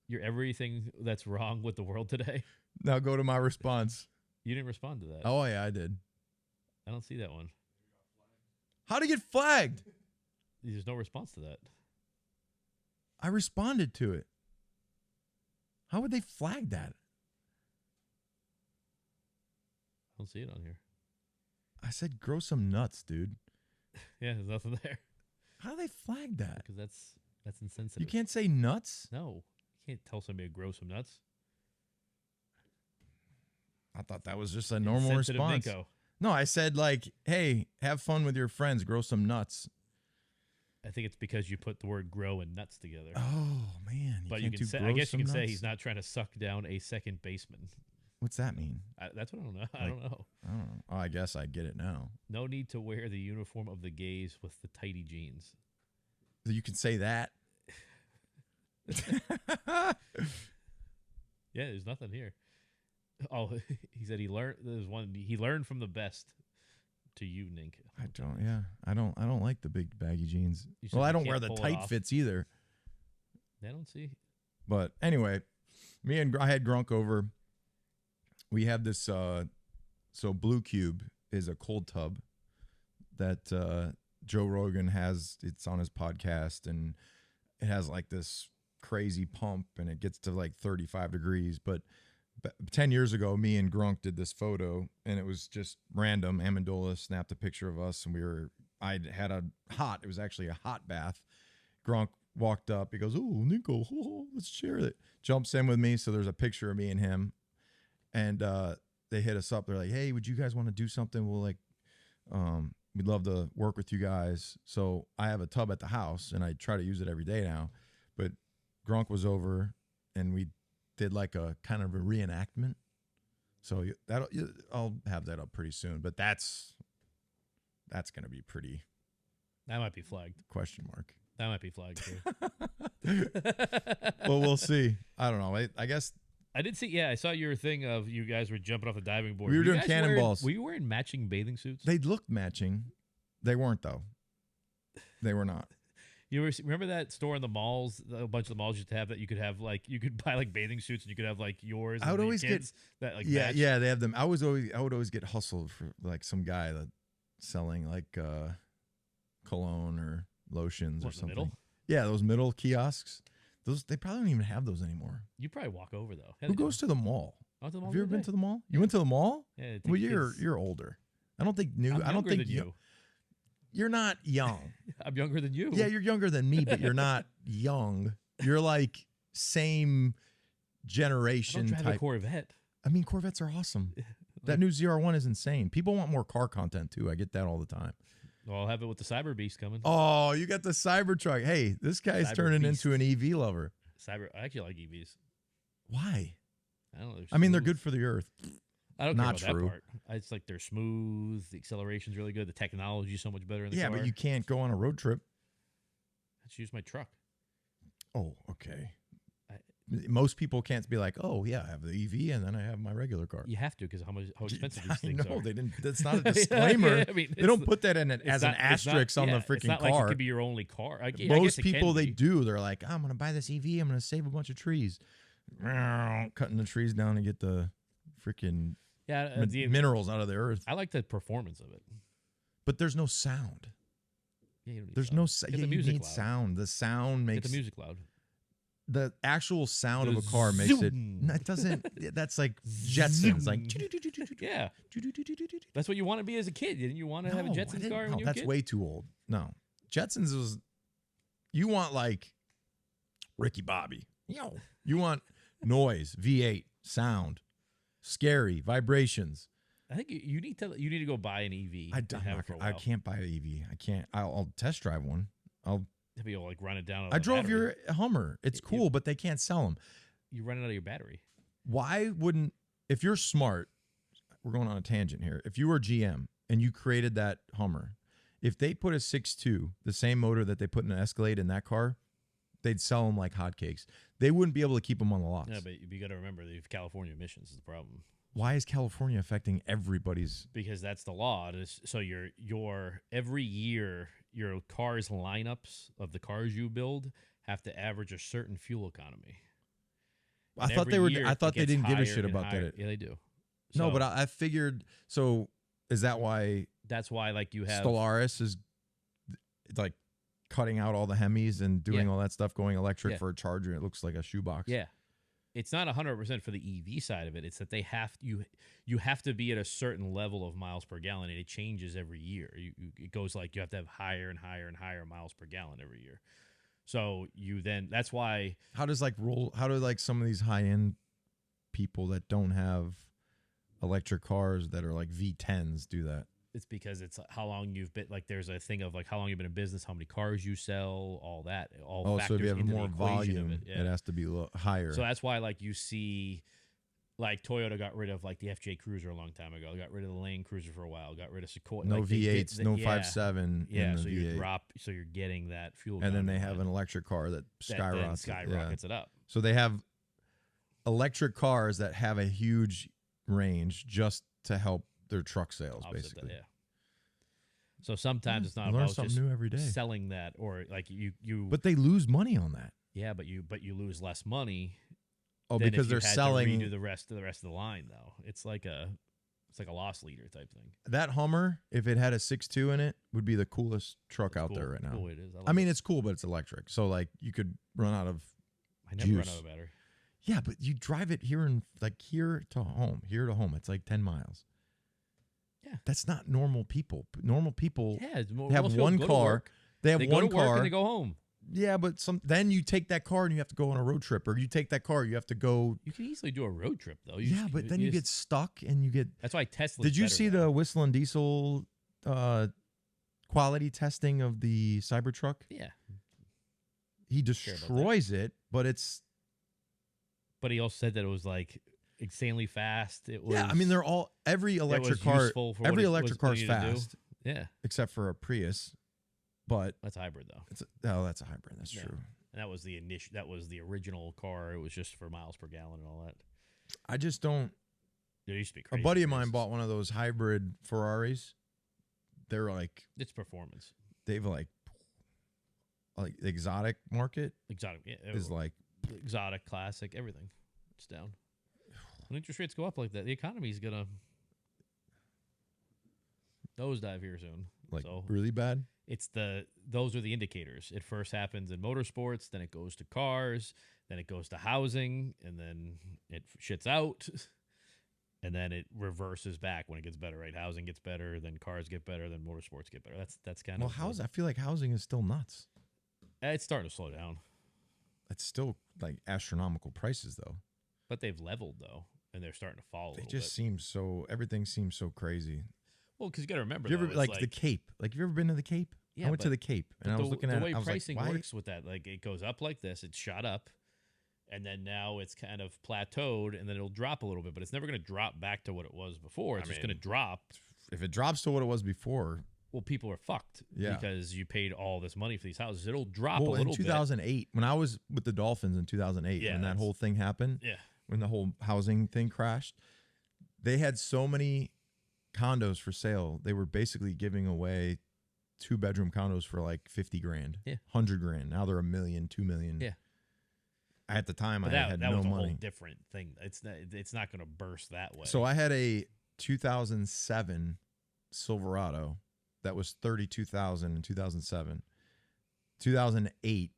You're everything that's wrong with the world today. Now go to my response. You didn't respond to that. Oh, yeah, I did. I don't see that one. How'd he get flagged? There's no response to that. I responded to it. How would they flag that? I don't see it on here. I said, grow some nuts, dude. Yeah, there's nothing there. How do they flag that? Because that's insensitive. You can't say nuts? No. You can't tell somebody to grow some nuts. I thought that was just a normal response. Ninko. No, I said like, hey, have fun with your friends, grow some nuts. I think it's because you put the word grow and nuts together. Oh, man. But you can say, I guess you can say he's not trying to suck down a second baseman. What's that mean? That's what I don't know. I don't know. Oh, I guess I get it now. No need to wear the uniform of the gays with the tighty jeans. You can say that. Yeah, there's nothing here. Oh, he said he learned from the best. To you, Nink. I don't like the big baggy jeans. Well, I don't wear the tight fits either. I don't see. But anyway, I had Gronk over. We have this. So Blue Cube is a cold tub that Joe Rogan has. It's on his podcast, and it has like this crazy pump, and it gets to like 35 degrees. But 10 years ago, me and Gronk did this photo, and it was just random. Amendola snapped a picture of us, and it was actually a hot bath. Gronk walked up. He goes, "Oh, Ninko, let's share it." Jumps in with me, so there's a picture of me and him. And they hit us up. They're like, "Hey, would you guys want to do something? We'd love to work with you guys." So I have a tub at the house, and I try to use it every day now. But Gronk was over, and we did like a kind of a reenactment. So I'll have that up pretty soon. But that's going to be pretty. That might be flagged. Question mark. That might be flagged too. Well, we'll see. I don't know. I guess. I did see. Yeah, I saw your thing of you guys were jumping off the diving board. We were doing cannonballs. Were you wearing matching bathing suits? They looked matching. They weren't though. They were not. You remember that store in the malls? A bunch of the malls used to have that. You could have like you could buy like bathing suits, and you could have like yours. I would always get that like yeah match. yeah they have them. I would always get hustled for like some guy that selling like cologne or lotions or something. Middle? Yeah, those middle kiosks. Those they probably don't even have those anymore. You probably walk over though. Who goes to the mall? Have you ever been to the mall? You went to the mall? Yeah. Well, you're older. I don't think new. I don't think you. You're not young. I'm younger than you. Yeah, you're younger than me, but you're not young. You're like same generation I don't drive type. a Corvette. I mean, Corvettes are awesome. That new ZR1 is insane. People want more car content too. I get that all the time. Well, I'll have it with the Cyber Beast coming. Oh, you got the Cybertruck. Hey, this guy's turning into an EV lover. I actually like EVs. Why? I don't know. I mean, they're good for the earth. I don't care about that part. It's like they're smooth. The acceleration's really good. The technology's so much better in the car. Yeah, but you can't go on a road trip. Let's use my truck. Oh, okay. Most people can't be like, oh, yeah, I have the EV and then I have my regular car. You have to because how expensive these things are. They didn't. That's not a disclaimer. I mean, they don't put that in as an asterisk on the freaking it's not car. Like it could be your only car. Most people, they do. They're like, I'm going to buy this EV. I'm going to save a bunch of trees. Cutting the trees down to get the freaking minerals out of the earth. I like the performance of it. But there's no sound. Yeah, there's no sound. Yeah, you need sound. The sound makes... Get the music loud. The actual sound of a car makes it... No, it doesn't... That's like Jetsons. Like... Yeah. That's what you want to be as a kid. Didn't you want to have a Jetsons car when you were a kid? That's way too old. No. Jetsons was... You want like Ricky Bobby. You want noise, V8, sound, scary, vibrations. I think you need to go buy an EV. I can't buy an EV. I can't. I'll test drive one. Maybe you'll like run it down. I drove your Hummer. It's cool, but they can't sell them. You run it out of your battery. Why wouldn't, if you're smart, we're going on a tangent here. If you were GM and you created that Hummer, if they put a 6.2, the same motor that they put in an Escalade in that car, they'd sell them like hotcakes. They wouldn't be able to keep them on the lots. Yeah, but you got to remember the California emissions is the problem. Why is California affecting everybody's? Because that's the law. So your every year your cars lineups of the cars you build have to average a certain fuel economy. I thought they didn't give a shit about that. Yeah, they do. No, but I figured. So is that why? That's why like you have Stellaris is like cutting out all the Hemis and doing all that stuff, going electric for a Charger. It looks like a shoebox. Yeah. It's not 100% for the EV side of it. It's that they have you have to be at a certain level of miles per gallon, and it changes every year. It goes like you have to have higher and higher and higher miles per gallon every year. So that's why. How do some of these high end people that don't have electric cars that are like V10s do that? It's because it's how long you've been. Like there's a thing of like how long you've been in business, how many cars you sell, all that. So if you have more volume, it has to be higher. So that's why like you see, like Toyota got rid of like the FJ Cruiser a long time ago. Got rid of the Lane Cruiser for a while. Got rid of Sequoia. No like V8s, no 5.7. Yeah, so you so you're getting that fuel. And then they have an electric car that skyrockets it up. So they have electric cars that have a huge range just to help their truck sales, basically. So sometimes it's not about just new every day. Selling that, or like you. But they lose money on that. Yeah, but you lose less money. Oh, because they're selling. To redo the rest of the line, though. It's like a loss leader type thing. That Hummer, if it had a 6.2 in it, would be the coolest truck out there right now. Cool it is. I mean, it's cool, but it's electric. So like you could run out of. I never run out of battery. Yeah, but you drive it here to home. It's like 10 miles. Yeah, that's not normal people. Normal people have one car. They have one car and they go home. Yeah, but then you take that car and you have to go on a road trip, or you take that car, you have to go. You can easily do a road trip though. But then you get stuck and you get. That's why Tesla. Did you see the Whistle and Diesel quality testing of the Cybertruck? Yeah. He destroys it, but it's. But he also said that it was like insanely fast. It was. Yeah, I mean every electric car. Every electric car is fast. Yeah, except for a Prius. But that's a hybrid though. That's a hybrid. That's true. And that was the That was the original car. It was just for miles per gallon and all that. I just don't. There used to be crazy. A buddy of mine bought one of those hybrid Ferraris. They're like it's performance. They've like like exotic market is like exotic, classic, everything. It's down. When interest rates go up like that, the economy is gonna nosedive here soon. Like really bad. Those are the indicators. It first happens in motorsports, then it goes to cars, then it goes to housing, and then it shits out, and then it reverses back when it gets better. Right, housing gets better, then cars get better, then motorsports get better. That's kind of housing. I feel like housing is still nuts. It's starting to slow down. It's still like astronomical prices though. But they've leveled though, and they're starting to fall. They just seem so. Everything seems so crazy. Well, because you got to remember, you ever, like the Cape. Like, have you ever been to the Cape? Yeah, I went to the Cape, and I was looking at the way it, pricing like, works with that. Like, it goes up like this, it's shot up, and then now it's kind of plateaued, and then it'll drop a little bit, but it's never going to drop back to what it was before. It's just going to drop. If it drops to what it was before, well, people are fucked because you paid all this money for these houses. It'll drop a little bit. In 2008, when I was with the Dolphins in 2008, when that whole thing happened, when the whole housing thing crashed, they had so many condos for sale. They were basically giving away 2-bedroom condos for like $50,000, $100,000. Now they're $1 million, $2 million. Yeah. At the time, I had no money. That was a whole different thing. It's not going to burst that way. So I had a 2007 Silverado that was $32,000 in 2007. 2008,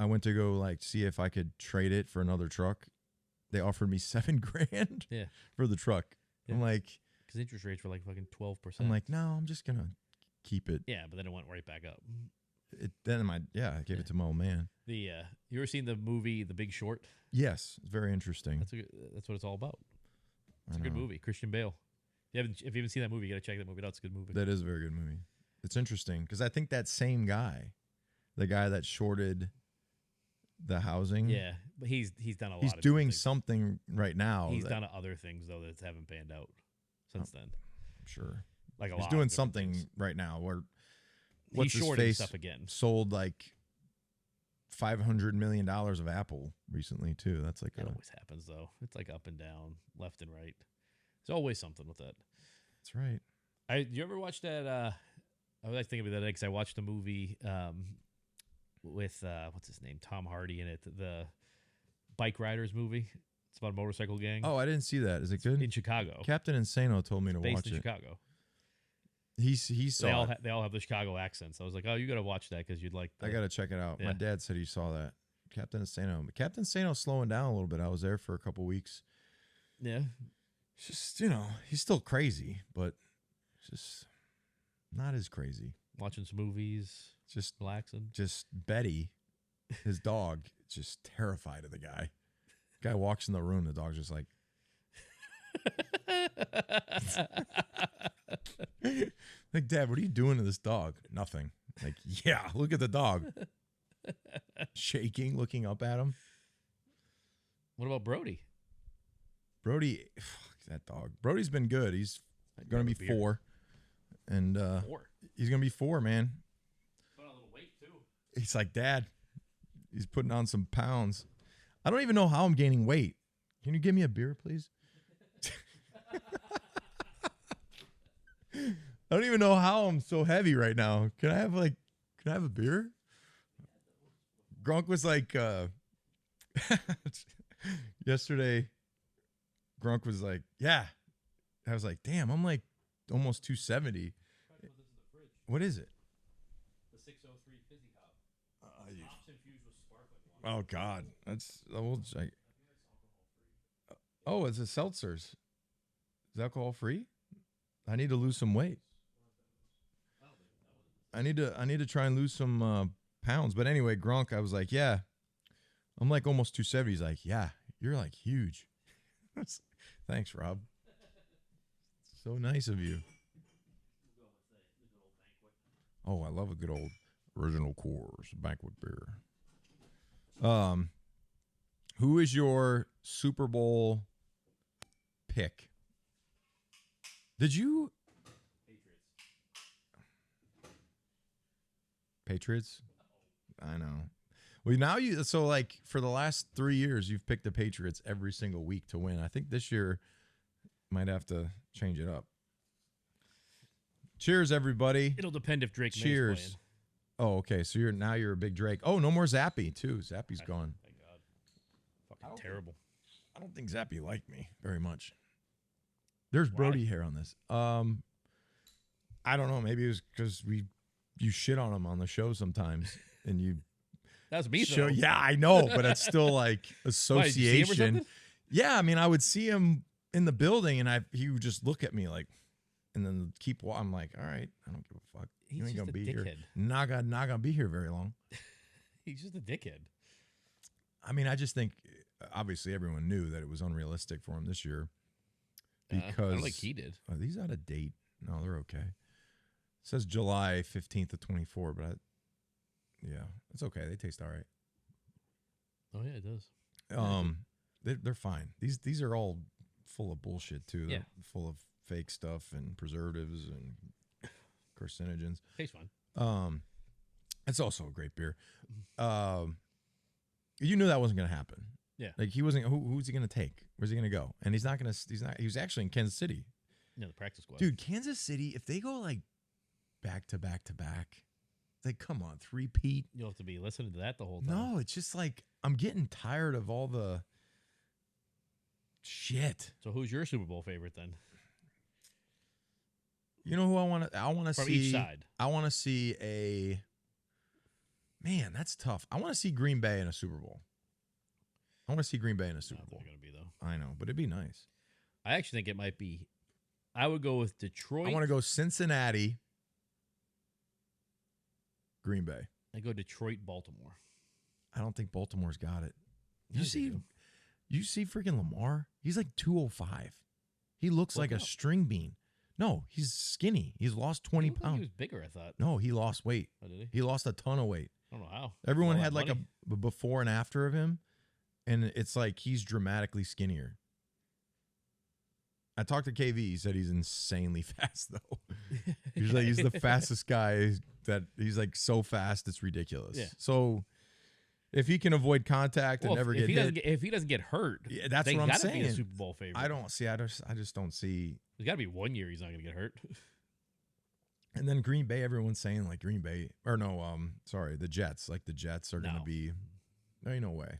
I went to go like see if I could trade it for another truck. They offered me $7,000 for the truck. Yeah. I'm like, because interest rates were like fucking 12%. I'm like, no, I'm just gonna keep it. Yeah, but then it went right back up. I gave it to my old man. You ever seen the movie The Big Short? Yes, it's very interesting. That's what it's all about. It's a good movie. Christian Bale. If you haven't seen that movie, you got to check that movie out. It's a good movie. That is a very good movie. It's interesting because I think that same guy, the guy that shorted the housing. Yeah, but he's done a lot. He's doing something right now. He's done other things though that haven't panned out since then. I'm sure. Like he's doing something right now where he's shorting stuff again. Sold like $500 million of Apple recently too. That's like that always happens though. It's like up and down, left and right. There's always something with that. That's right. You ever watch that? I was thinking about that because I watched a movie with what's his name, Tom Hardy in it, the Bike Riders movie. It's about a motorcycle gang. Oh, I didn't see that. Is it good? In Chicago. Captain Insano told me to watch it. Based in Chicago. He saw it. They all have the Chicago accents. I was like, oh, you got to watch that because you'd like. I got to check it out. Yeah. My dad said he saw that. Captain Insano. But Captain Insano's slowing down a little bit. I was there for a couple weeks. Yeah. It's just, he's still crazy, but just not as crazy. Watching some movies, just relaxing. Just Betty, his dog, just terrified of the guy. Guy walks in the room, the dog's just like, like, Dad, what are you doing to this dog? Nothing. Like, yeah, look at the dog. Shaking, looking up at him. What about Brody? Brody, fuck that dog. Brody's been good. He's going to be 4. And 4? He's going to be 4, man. Put on a little weight, too. He's like, Dad, he's putting on some pounds. I don't even know how I'm gaining weight. Can you give me a beer, please? I don't even know how I'm so heavy right now. Can I have a beer? Gronk was like, yesterday, Gronk was like, yeah. I was like, damn, I'm like almost 270. What is it? The 603 Fizzy Hop. Hops infused with sparkling water. Oh, God. That's old. Oh, it's a seltzers. Is alcohol free? I need to lose some weight. I need to try and lose some pounds. But anyway, Gronk, I was like, yeah, I'm like almost 270. He's like, yeah, you're like huge. Thanks, Rob. So nice of you. Oh, I love a good old original Coors banquet beer. Who is your Super Bowl pick? Did you? Patriots? I know. Well, now so like for the last 3 years, you've picked the Patriots every single week to win. I think this year might have to change it up. Cheers, everybody. It'll depend if Drake Cheers. May's Oh, okay. So you're a big Drake. Oh, no more Zappy too. Zappy's gone. Thank God. Fucking terrible. I don't think Zappy liked me very much. There's Brody hair on this. I don't know. Maybe it was because you shit on him on the show sometimes, and you. That's me. Though. Yeah, I know, but it's still like association. Why, did you see him or something? Yeah, I mean, I would see him in the building, and he would just look at me like, and then keep. I'm like, all right, I don't give a fuck. You ain't gonna be here. Not gonna be here very long. He's just a dickhead. I mean, I just think obviously everyone knew that it was unrealistic for him this year because I don't think he did. Are these out of date? No, they're okay. It says July 15th to 24, but yeah, it's okay. They taste all right. Oh yeah, it does. They're fine. These are all full of bullshit too. They're full of fake stuff and preservatives and carcinogens. Tastes fine. It's also a great beer. You knew that wasn't going to happen. Yeah. Like he wasn't. Who's he going to take? Where's he going to go? And he's not going to. He was actually in Kansas City. Yeah, the practice squad. Dude, Kansas City. If they go like back to back to back, like come on, 3-peat. You'll have to be listening to that the whole time. No, it's just like I'm getting tired of all the shit. So who's your Super Bowl favorite then? You know who I want to see? From each side. I want to see a. Man, that's tough. I want to see Green Bay in a Super Bowl. I want to see Green Bay in a Super Bowl. They're going to be though. I know, but it'd be nice. I actually think it might be. I would go with Detroit. I want to go Cincinnati, Green Bay. I go Detroit, Baltimore. I don't think Baltimore's got it. You see freaking Lamar? He's like 205. He looks like a string bean. No, he's skinny. He's lost 20 pounds. He was bigger, I thought. No, he lost weight. Oh, did he? He lost a ton of weight. I don't know how. Everyone had like a before and after of him, and it's like he's dramatically skinnier. I talked to KV. He said he's insanely fast, though. He's like, he's the fastest guy that he's like so fast, it's ridiculous. Yeah. So if he can avoid contact and never get hit. If he doesn't get hurt, yeah, that's what I'm saying. Be a Super Bowl favorite. I don't see. I just don't see. There's got to be 1 year he's not going to get hurt. And then Green Bay, everyone's saying like Green Bay, or no, sorry, the Jets. Like the Jets are going to be. No, ain't no way. I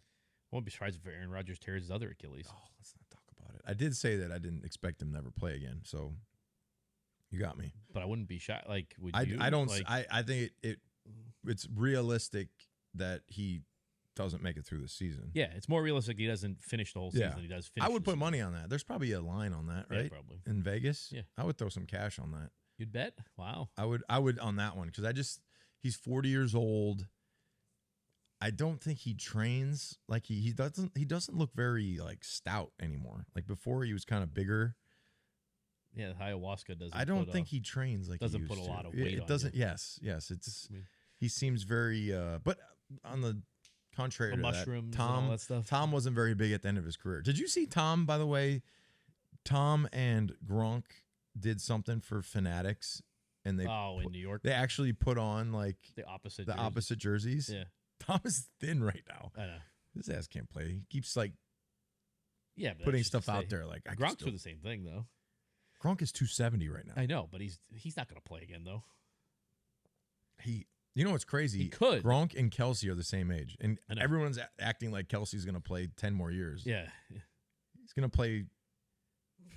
won't be surprised if Aaron Rodgers tears his other Achilles. Oh, let's not talk about it. I did say that I didn't expect him to ever play again, so you got me. But I wouldn't be shy. Like, would you? I don't. Like, I think it's realistic that he doesn't make it through the season. Yeah, it's more realistic he doesn't finish the whole season than he does finish. I would put money on that. There's probably a line on that, right? Yeah, probably. In Vegas? Yeah. I would throw some cash on that. You'd bet? Wow. I would on that one because he's 40 years old. I don't think he trains like he doesn't look very like stout anymore. Like before he was kind of bigger. Yeah, ayahuasca doesn't. I don't think he trains like doesn't he used put a to. lot of weight. It doesn't. You. Yes. It's he seems very. But on the contrary to mushrooms that, and all that stuff. Tom wasn't very big at the end of his career. Did you see Tom? By the way, Tom and Gronk did something for Fanatics, and in New York they actually put on like the opposite jerseys. Yeah. Tom is thin right now. I know. His ass can't play. He keeps like putting stuff out there. Like Gronk's for the same thing though. Gronk is 270 right now. I know, but he's not going to play again though. You know what's crazy? He could. Gronk and Kelsey are the same age, and everyone's acting like Kelsey's going to play 10 more years. Yeah. He's going to play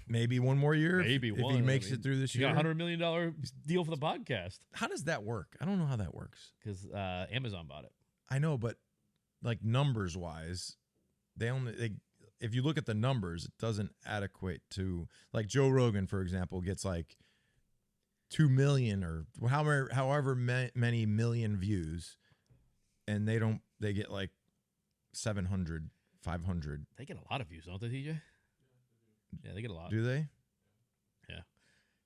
maybe one more year. Maybe if he makes it through this year. He got $100 million deal for the podcast. How does that work? I don't know how that works. Because Amazon bought it. I know, but like numbers wise, if you look at the numbers, it doesn't adequate to like Joe Rogan, for example, gets like 2 million or however many million views, and they get like 700, 500. They get a lot of views, don't they, TJ? Yeah, they get a lot. Do they? Yeah.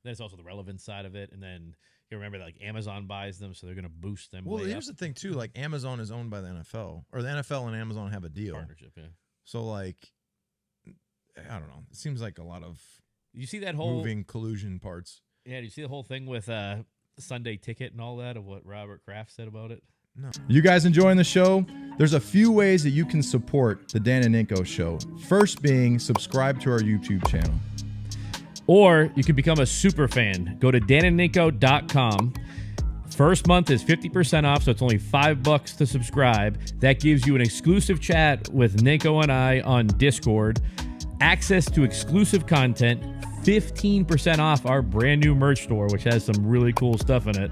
Then it's also the relevance side of it, and then you remember that like Amazon buys them, so they're going to boost them. Well, here's the thing too: like Amazon is owned by the NFL, or the NFL and Amazon have a deal partnership. Yeah. So like, I don't know. It seems like a lot of you see that whole moving collusion parts. Yeah, do you see the whole thing with Sunday Ticket and all that of what Robert Kraft said about it? No. You guys enjoying the show? There's a few ways that you can support the Dan and Ninko Show. First being subscribe to our YouTube channel. Or you can become a super fan. Go to danandninko.com. First month is 50% off, so it's only $5 to subscribe. That gives you an exclusive chat with Ninko and I on Discord, access to exclusive content, 15% off our brand new merch store, which has some really cool stuff in it,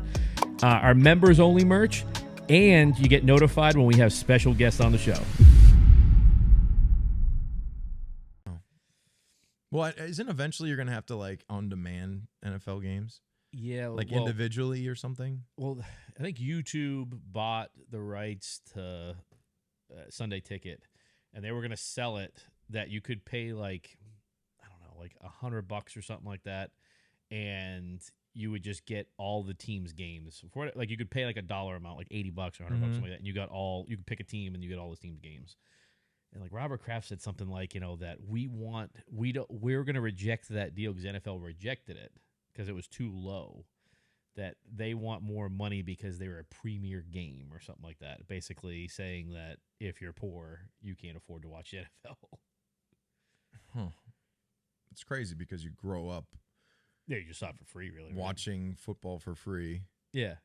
our members only merch, and you get notified when we have special guests on the show. Well, isn't eventually you're going to have to like on-demand NFL games? Yeah. Like individually or something? Well, I think YouTube bought the rights to Sunday Ticket, and they were going to sell it that you could pay like, I don't know, like $100 or something like that, and you would just get all the team's games. For like you could pay like a dollar amount, like $80 or $100, something like that, and you could pick a team and you get all the team's games. And like Robert Kraft said something like, that we're going to reject that deal because NFL rejected it because it was too low, that they want more money because they were a premier game or something like that. Basically saying that if you're poor, you can't afford to watch the NFL. Huh. It's crazy because you grow up. Yeah, you just saw it for free, really. Watching football for free. Yeah.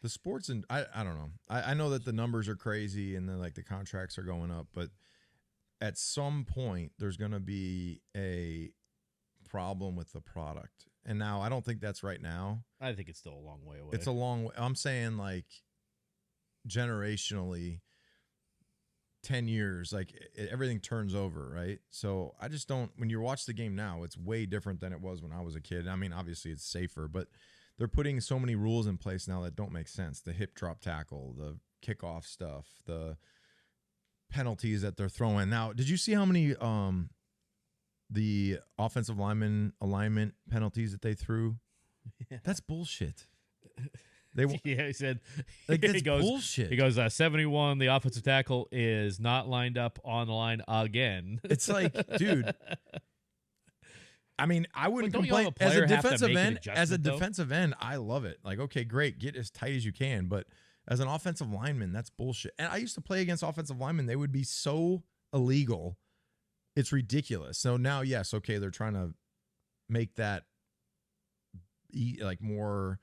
The sports, and I don't know. I know that the numbers are crazy and then like the contracts are going up, but at some point there's going to be a problem with the product. And now I don't think that's right now. I think it's still a long way away. It's a long way. I'm saying like generationally, 10 years, like everything turns over, right? So I just don't, when you watch the game now, it's way different than it was when I was a kid. I mean, obviously it's safer, but they're putting so many rules in place now that don't make sense. The hip drop tackle, the kickoff stuff, the penalties that they're throwing. Now, did you see how many the offensive lineman alignment penalties that they threw? Yeah. That's bullshit. He said like, that's bullshit. He goes 71. The offensive tackle is not lined up on the line again. It's like, dude. I mean, I wouldn't complain as a defensive end. As a defensive end, I love it. Like, okay, great, get as tight as you can. But as an offensive lineman, that's bullshit. And I used to play against offensive linemen; they would be so illegal, it's ridiculous. So now, yes, okay, they're trying to make that like more.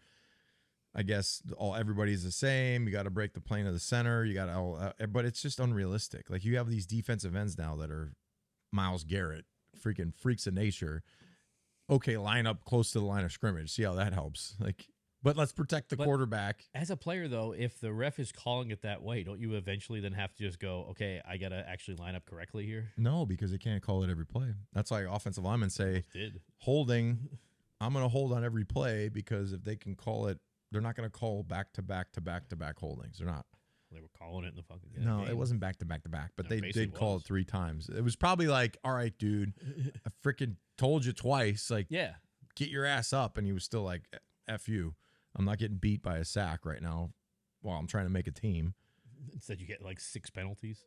I guess everybody's the same. You got to break the plane of the center. You got to, but it's just unrealistic. Like you have these defensive ends now that are Myles Garrett, freaking freaks of nature. Okay, line up close to the line of scrimmage. See how that helps. Like, but let's protect the quarterback. As a player, though, if the ref is calling it that way, don't you eventually then have to just go, okay, I got to actually line up correctly here? No, because they can't call it every play. That's why offensive linemen say, holding, I'm going to hold on every play because if they can call it, they're not going to call back-to-back holdings. They're not. They were calling it in the fucking No, game. It wasn't back-to-back, but they did call it 3 times. It was probably like, all right, dude, I freaking told you twice. Like, yeah, get your ass up. And he was still like, F you. I'm not getting beat by a sack right now while I'm trying to make a team. Instead, you get like 6 penalties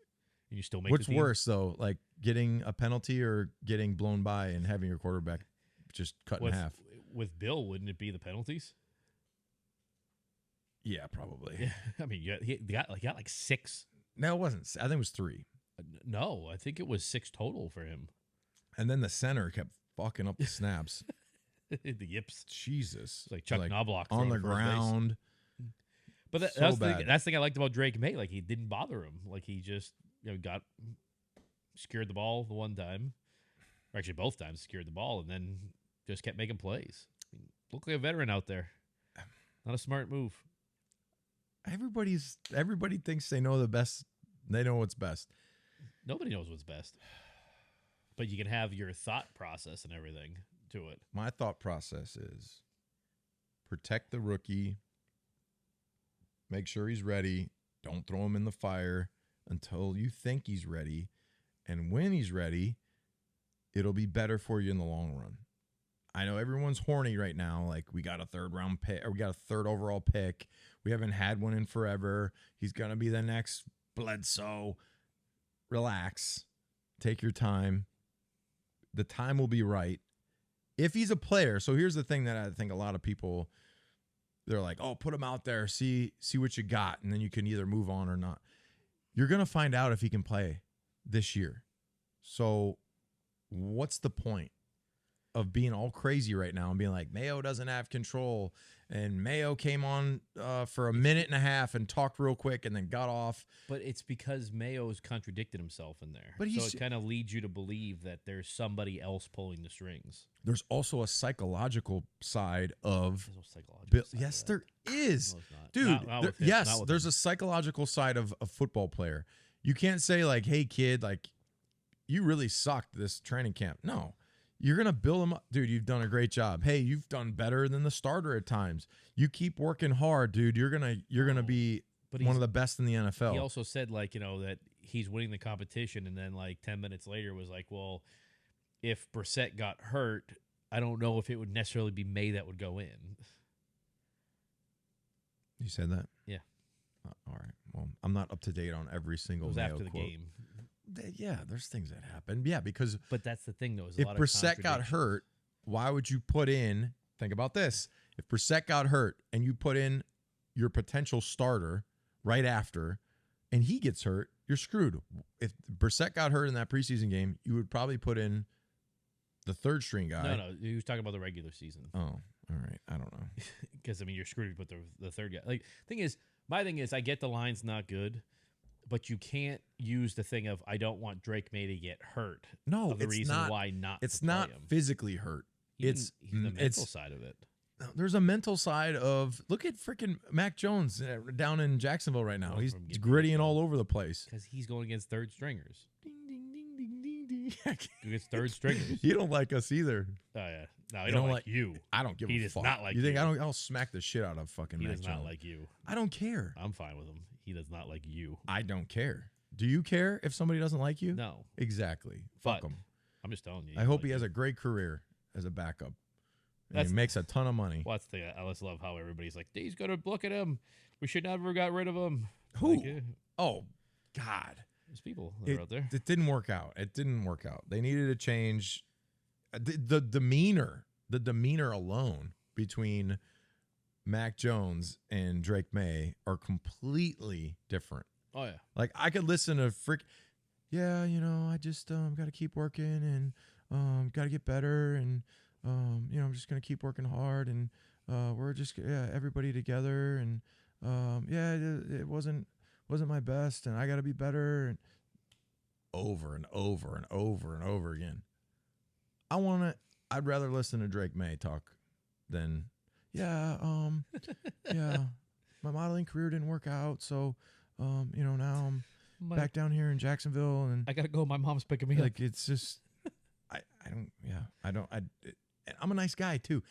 and you still make the team. What's worse, though, like getting a penalty or getting blown by and having your quarterback just cut in half? With Bill, wouldn't it be the penalties? Yeah, probably. Yeah. I mean, he got like 6. No, it wasn't. I think it was 3. No, I think it was 6 total for him. And then the center kept fucking up the snaps. The yips. Jesus. It's like Chuck Knobloch on the ground. But that's the thing I liked about Drake May. Like, he didn't bother him. Like, he just secured the ball the one time. Or actually, both times secured the ball and then just kept making plays. I mean, looked like a veteran out there. Not a smart move. Everybody thinks they know the best. They know what's best. Nobody knows what's best. But you can have your thought process and everything to it. My thought process is protect the rookie. Make sure he's ready. Don't throw him in the fire until you think he's ready. And when he's ready, it'll be better for you in the long run. I know everyone's horny right now. Like, we got a 3rd round pick, or we got a 3rd overall pick. We haven't had one in forever. He's going to be the next Bledsoe. Relax. Take your time. The time will be right. If he's a player. So here's the thing that I think a lot of people, they're like, oh, put him out there. See what you got. And then you can either move on or not. You're going to find out if he can play this year. So what's the point? of being all crazy right now and being like, Mayo doesn't have control. And Mayo came on for a minute and a half and talked real quick and then got off. But it's because Mayo's contradicted himself in there. But so it kind of leads you to believe that there's somebody else pulling the strings. There's also a psychological side of... There's no psychological side yes, of that. there is. No, it's not. Dude, Not yes, there's a psychological side of a football player. You can't say like, hey, kid, like, you really sucked this training camp. No. You're going to build them up. Dude, you've done a great job. Hey, you've done better than the starter at times. You keep working hard, dude. You're gonna be one of the best in the NFL. He also said, like, that he's winning the competition, and then, like, 10 minutes later was like, well, if Brissett got hurt, I don't know if it would necessarily be May that would go in. You said that? Yeah. All right. Well, I'm not up to date on every single It was Mayo after the quote. game. Yeah, there's things that happen. Yeah, because but that's the thing, though. Is if Brissett got hurt, why would you put in? Think about this: if Brissett got hurt and you put in your potential starter right after, and he gets hurt, you're screwed. If Brissett got hurt in that preseason game, you would probably put in the third string guy. No, he was talking about the regular season. Oh, all right. I don't know. Because I mean, you're screwed if you put the third guy. Like, my thing is, I get the line's not good. But you can't use the thing of I don't want Drake May to get hurt. No, the reason why not. It's not him. physically hurt. It's the mental side of it. There's a mental side of look at freaking Mac Jones down in Jacksonville right now. He's grittying all over the place because he's going against third stringers. Ding ding ding ding ding ding. Against third stringers. You don't like us either. Oh yeah, no, he don't like you. I don't give a fuck. He does not like you. You think I'll smack the shit out of fucking Mac Jones. He does not like you. I don't care. I'm fine with him. He does not like you. I don't care. Do you care if somebody doesn't like you? No. Exactly. Fuck him. I'm just telling you. I hope he has a great career as a backup. And he makes a ton of money. Well, that's the thing. I just love how everybody's like, he's going to look at him. We should never have got rid of him. Who? Oh, God. There's people that are out there. It didn't work out. It didn't work out. They needed to change the demeanor alone between Mac Jones and Drake May are completely different. Oh, yeah. Like, I could listen to I just got to keep working and got to get better and, I'm just going to keep working hard and we're just, everybody together and, it wasn't my best and I got to be better and over and over and over and over again. I'd rather listen to Drake May talk than, my modeling career didn't work out. So, now I'm back down here in Jacksonville and I got to go. My mom's picking me up. Like, it's just, I'm a nice guy too.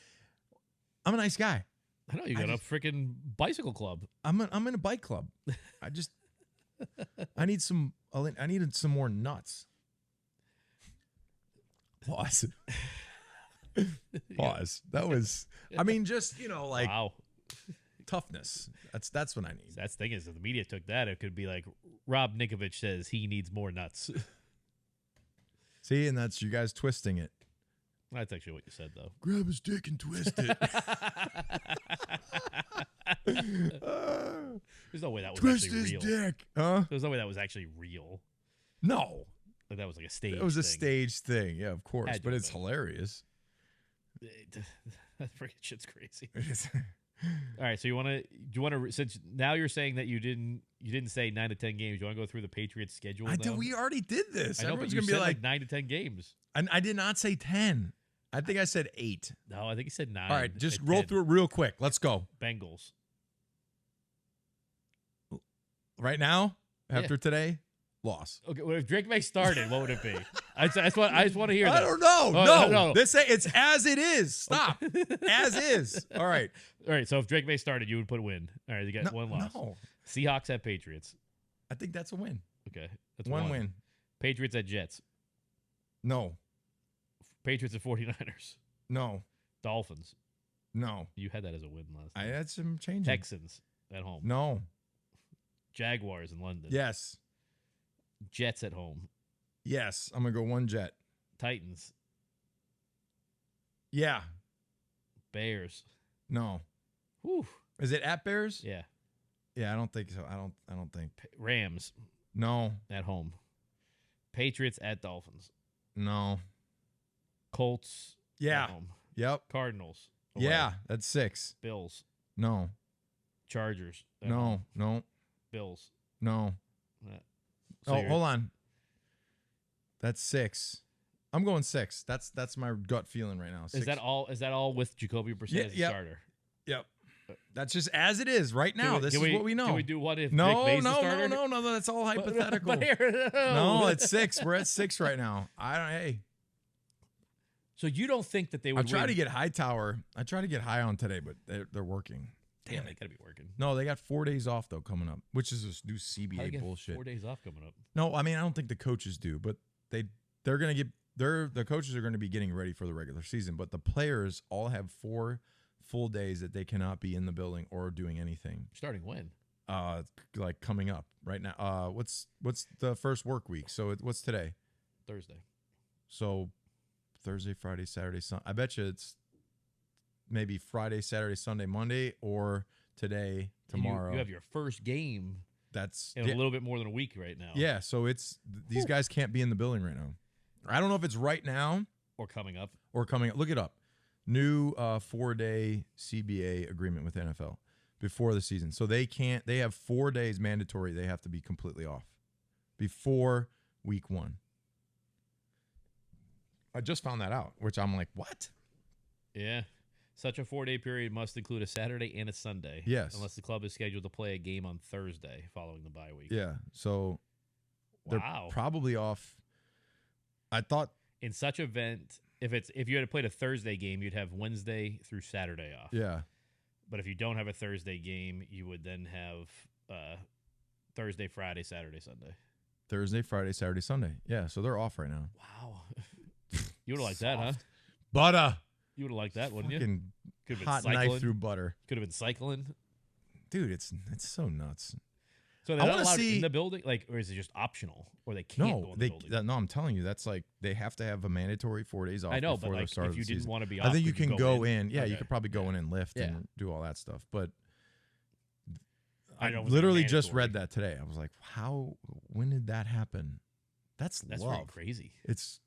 I'm a nice guy. I know you got a freaking bicycle club. I'm in a bike club. I needed some more nuts. Pause. Pause. That was, wow. Toughness. That's what I need. That's the thing is, if the media took that, it could be like Rob Ninkovich says he needs more nuts. See, and that's you guys twisting it. That's actually what you said, though. Grab his dick and twist it. There's no way that was twist actually his real. Dick, huh? There's no way that was actually real. No, like that was like a stage. It was a stage thing, yeah, of course, but it's hilarious. That freaking shit's crazy. All right, so do you want to since now you're saying that you didn't say 9 to 10 games. You want to go through the Patriots schedule? We already did this. I know, but gonna be be like 9 to 10 games. And I did not say 10. I think I said 8. No, I think you said 9. All right, just roll 10. Through it real quick. Let's go. Bengals. Right now, after today, loss. Okay, well, if Drake May started, what would it be? I just want to hear that. I don't know. Oh, no. It's as it is. Stop. As is. All right. All right, so if Drake May started, you would put a win. All right, you got one loss. No. Seahawks at Patriots. I think that's a win. Okay. That's one win. Patriots at Jets. No. Patriots at 49ers. No. Dolphins. No. You had that as a win last time. I had some changes. Texans at home. No. Jaguars in London. Yes. Jets at home. Yes. I'm going to go one Jet. Titans. Yeah. Bears. No. Whew. Is it at Bears? Yeah. Yeah, I don't think so. I don't think. Rams. No. At home. Patriots at Dolphins. No. Colts Yeah. At home. Yep. Cardinals. Away. Yeah, that's 6. Bills. No. Chargers. No. Bills. No. So hold on. That's 6. I'm going 6. That's my gut feeling right now. 6. Is that all with Jacoby Brissett as a starter? Yep. That's just as it is right now. This is what we know. Can we do what if Vic No. That's all hypothetical. No, it's 6. We're at 6 right now. Hey. So you don't think that they would? I try to get Hightower. I try to get high on today, but they're working. Damn, they gotta be working. No, they got 4 days off though coming up, which is this new CBA bullshit. 4 days off coming up. No, I mean I don't think the coaches do, but they're gonna get the coaches are going to be getting ready for the regular season, but the players all have 4 full days that they cannot be in the building or doing anything. Starting when? Like coming up right now. What's the first work week? So what's today? Thursday. So Thursday, Friday, Saturday, Sunday. I bet you it's maybe Friday, Saturday, Sunday, Monday, or today, tomorrow. You have your first game. That's in a little bit more than a week right now. Yeah, so these guys can't be in the building right now. I don't know if it's right now or coming up. Look it up. New 4-day CBA agreement with NFL before the season. So they have 4 days mandatory. They have to be completely off before week 1. I just found that out, which I'm like, what? Yeah. Such a 4-day period must include a Saturday and a Sunday. Yes. Unless the club is scheduled to play a game on Thursday following the bye week. Yeah. So they're probably off. I thought in such event, if you had played a Thursday game, you'd have Wednesday through Saturday off. Yeah. But if you don't have a Thursday game, you would then have Thursday, Friday, Saturday, Sunday. Thursday, Friday, Saturday, Sunday. Yeah, so they're off right now. Wow. You would have liked that, huh? Butter. You would have liked that, wouldn't you? Could have been hot cycling. Knife through butter. Could have been cycling. Dude, it's so nuts. So they're not allowed in the building, or is it just optional, or they can't go in the building? No, I'm telling you, that's like they have to have a mandatory 4 days off. I know, before but start if you didn't want to be off, I think you can go in. Yeah, okay. You could probably go in and lift and do all that stuff. But I know literally just read that today. I was like, when did that happen? That's really crazy. It's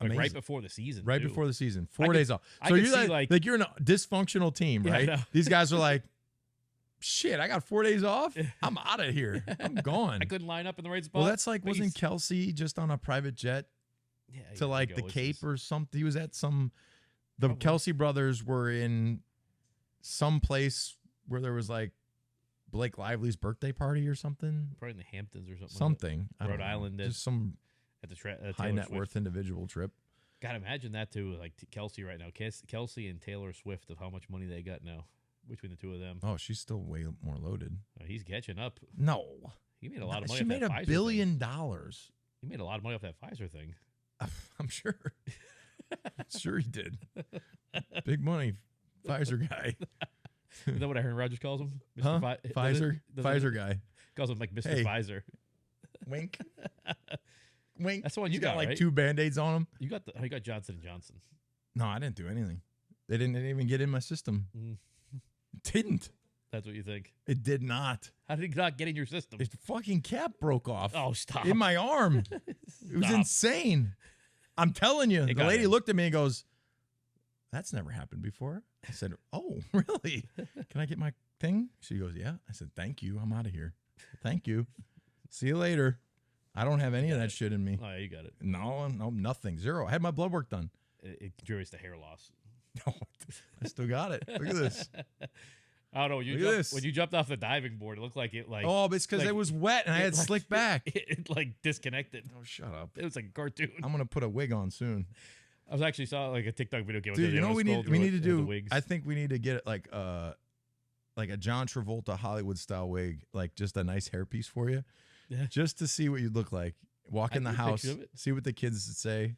amazing. Right before the season. Right before the season. 4 days off. So you're like you're in a dysfunctional team, right? Yeah, these guys are like, shit, I got 4 days off. I'm out of here. I'm gone. I couldn't line up in the right spot. Well, that's like, wasn't Kelsey just on a private jet to like the Cape or something? He was at the Kelsey brothers were in some place where there was like Blake Lively's birthday party or something. Probably in the Hamptons or something. Something. Rhode Island. Just some at the high net worth individual trip. God, imagine that too. Like Kelsey right now. Kelsey and Taylor Swift, of how much money they got now between the two of them. Oh, she's still way more loaded. He's catching up. No. He made a lot of money. She made $1 billion. He made a lot of money off that Pfizer thing. I'm sure. Sure he did. Big money. Pfizer guy. Is that what Aaron Rodgers calls him? Mr. Pfizer? Pfizer guy. Calls him like Mr. Pfizer. Wink. Wink. That's the one you got, like right? 2 Band-Aids on him. You got Johnson & Johnson. No, I didn't do anything. They didn't even get in my system. It didn't. That's what you think? It did not. How did it not get in your system? The fucking cap broke off. Oh, stop. In my arm. It was insane. I'm telling you. The lady looked at me and goes, that's never happened before. I said, oh, really? Can I get my thing? She goes, yeah. I said, thank you. I'm out of here. Thank you. See you later. I don't have any of that shit in me. Oh, yeah, you got it. No, nothing. 0. I had my blood work done. It contributes to hair loss. No, I still got it. Look at this. I don't know. When you jumped off the diving board, it looked like it like. Oh, but it's because it was wet and I had slick back. It like disconnected. Oh, shut up. It was like a cartoon. I'm gonna put a wig on soon. I was actually saw like a TikTok video. Dude, you know what we need to do? I think we need to get like a John Travolta Hollywood style wig, like just a nice hairpiece for you, just to see what you look like. Walk in the house, see what the kids say.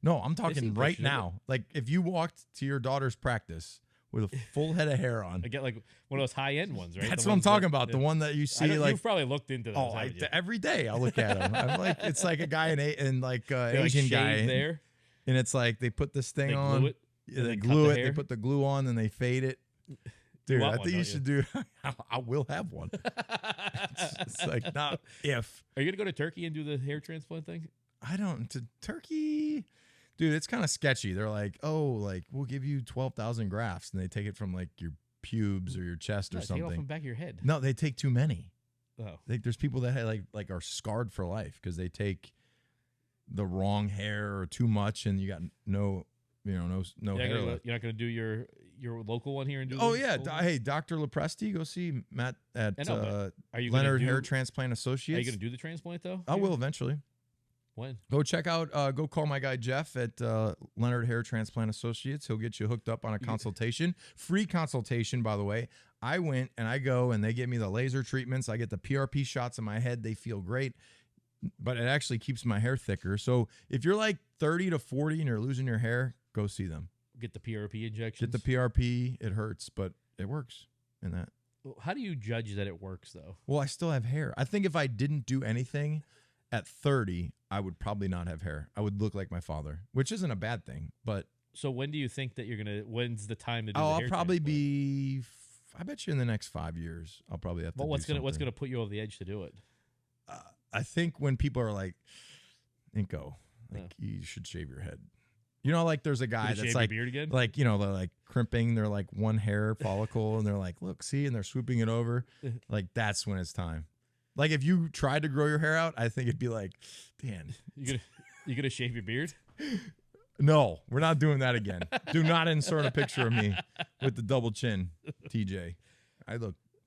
No, I'm talking right now. Like if you walked to your daughter's practice with a full head of hair on, I get like one of those high end ones, right? That's what I'm talking about. The one that you see, like you've probably looked into those. Oh, every day I look at them. I'm like, it's like a guy in like Asian guy there. And it's like they put this thing on. Glue it, they glue it. They put the glue on, and they fade it. Dude, I think you should do. I will have one. It's like not if. Are you gonna go to Turkey and do the hair transplant thing? I don't. To Turkey, Dude, it's kind of sketchy. They're like, oh, like we'll give you 12,000 grafts, and they take it from like your pubes or your chest or something. Take it off from the back of your head. No, they take too many. Oh, There's people that like are scarred for life because they take the wrong hair or too much, and you got no hair left. You're not gonna do your local one here and do. Oh yeah, hey, Dr. Lepresti, go see Matt at Leonard Hair Transplant Associates. Are you gonna do the transplant though? I will eventually. When? Go check out, go call my guy Jeff at Leonard Hair Transplant Associates. He'll get you hooked up on a consultation. Free consultation, by the way. I went and I go and they give me the laser treatments. I get the PRP shots in my head. They feel great, but it actually keeps my hair thicker. So if you're like 30 to 40 and you're losing your hair, go see them. Get the PRP injections. Get the PRP. It hurts, but it works in that. How do you judge that it works, though? Well, I still have hair. I think if I didn't do anything at 30, I would probably not have hair. I would look like my father, which isn't a bad thing. But so when do you think that when's the time to do the I'll hair probably transplant? I bet you in the next 5 years, I'll probably have to do what's gonna put you over the edge to do it? I think when people are like, Ninko, you should shave your head. You know, like there's a guy that's like, beard again? Like, they're like crimping their like one hair follicle and they're like, look, see, and they're swooping it over. Like that's when it's time. Like if you tried to grow your hair out, I think it'd be like, Dan, you gonna shave your beard? No, we're not doing that again. Do not insert a picture of me with the double chin, TJ.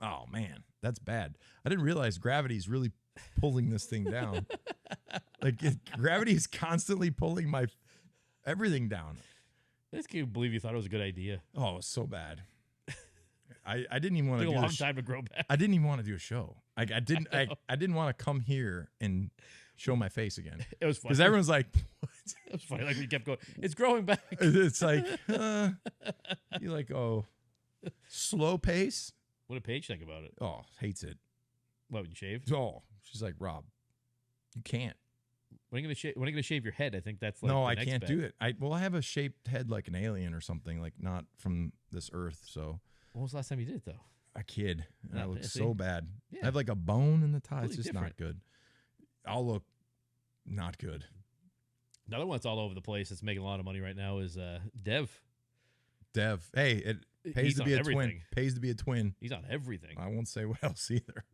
Oh man, that's bad. I didn't realize gravity's really pulling this thing down. Like gravity is constantly pulling my everything down. I just can't believe you thought it was a good idea. Oh, it was so bad. I didn't even want to do a long time to grow back. I didn't even want to do a show. Like I didn't want to come here and show my face again. It was funny because everyone's like, "What?" It was funny. Like we kept going. It's growing back. It's like you like slow pace. What did Paige think about it? Oh, hates it. What, would you shave? Oh, she's like, Rob, you can't. When are you gonna shave your head? I think that's like no, I can't do it. I have a shaped head like an alien or something, like not from this earth. So when was the last time you did it though? A kid. And I look so bad. Yeah. I have like a bone in the tie. It's just different. not good. I'll look not good. Another one that's all over the place that's making a lot of money right now is Dev. Hey, it pays to be a twin. Pays to be a twin. He's on everything. I won't say what else either.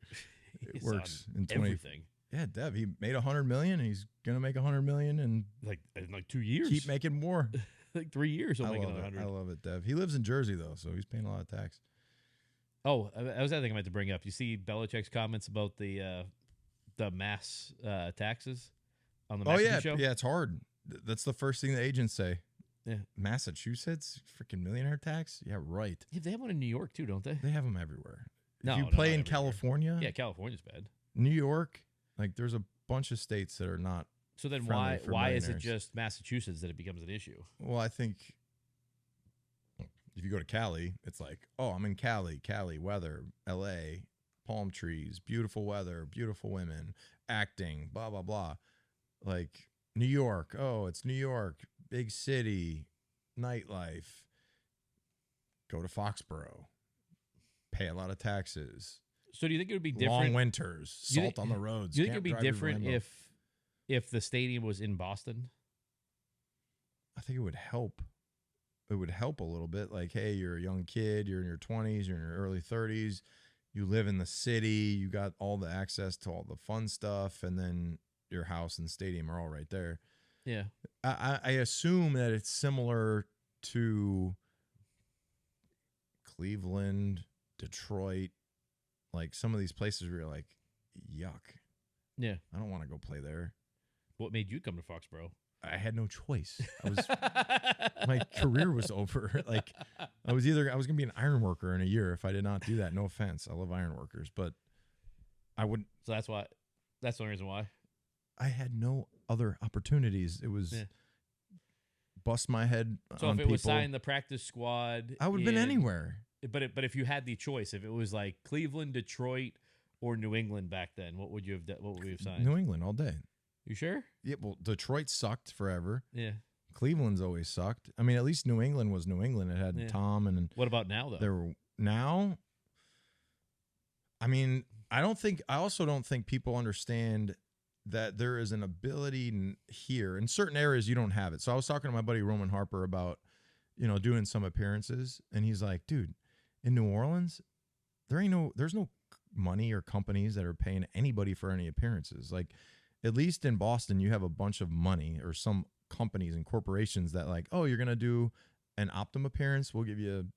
It works in everything. Yeah, Dev. He made $100 million. And he's gonna make $100 million in like 2 years. Keep making more. Like 3 years. He'll make another 100. I love it, Dev. He lives in Jersey though, so he's paying a lot of tax. Oh, that was the thing I meant to bring up. You see Belichick's comments about the mass taxes on the Mexican show? Yeah, it's hard. That's the first thing the agents say. Yeah, Massachusetts, freaking millionaire tax. Yeah, right. Yeah, they have one in New York too, don't they? They have them everywhere. No, if you play in California, yeah, California's bad. New York, like there's a bunch of states that are not. So then why is it just Massachusetts that it becomes an issue? Well, I think if you go to Cali, it's like, oh, I'm in Cali, weather, LA, palm trees, beautiful weather, beautiful women, acting, blah, blah, blah. Like New York, oh, it's New York, big city, nightlife. Go to Foxborough, pay a lot of taxes. So do you think it would be different? Long winters, salt on the roads. Do you think it would be different if the stadium was in Boston? I think it would help. It would help a little bit. Like, hey, you're a young kid, you're in your 20s, you're in your early 30s, you live in the city, you got all the access to all the fun stuff, and then your house and stadium are all right there. Yeah. I assume that it's similar to Cleveland, Detroit, like some of these places where you're like, yuck. Yeah. I don't want to go play there. What made you come to Foxborough? I had no choice. My career was over. Like I was going to be an iron worker in a year if I did not do that. No offense. I love iron workers, but I wouldn't. So that's the only reason why. I had no other opportunities. It was bust my head so on if it people. was signed the practice squad, I would have been anywhere. But if you had the choice, if it was like Cleveland, Detroit, or New England back then, what would you have? What would we have signed? New England all day. You sure? Yeah. Well, Detroit sucked forever. Yeah. Cleveland's always sucked. I mean, at least New England was New England. It had Tom and. What about now though? Now. I mean, I also don't think people understand that there is an ability here in certain areas you don't have it. So I was talking to my buddy Roman Harper about, doing some appearances, and he's like, dude, in New Orleans, there's no money or companies that are paying anybody for any appearances. Like, at least in Boston, you have a bunch of money or some companies and corporations that like, oh, you're gonna do an Optum appearance, we'll give you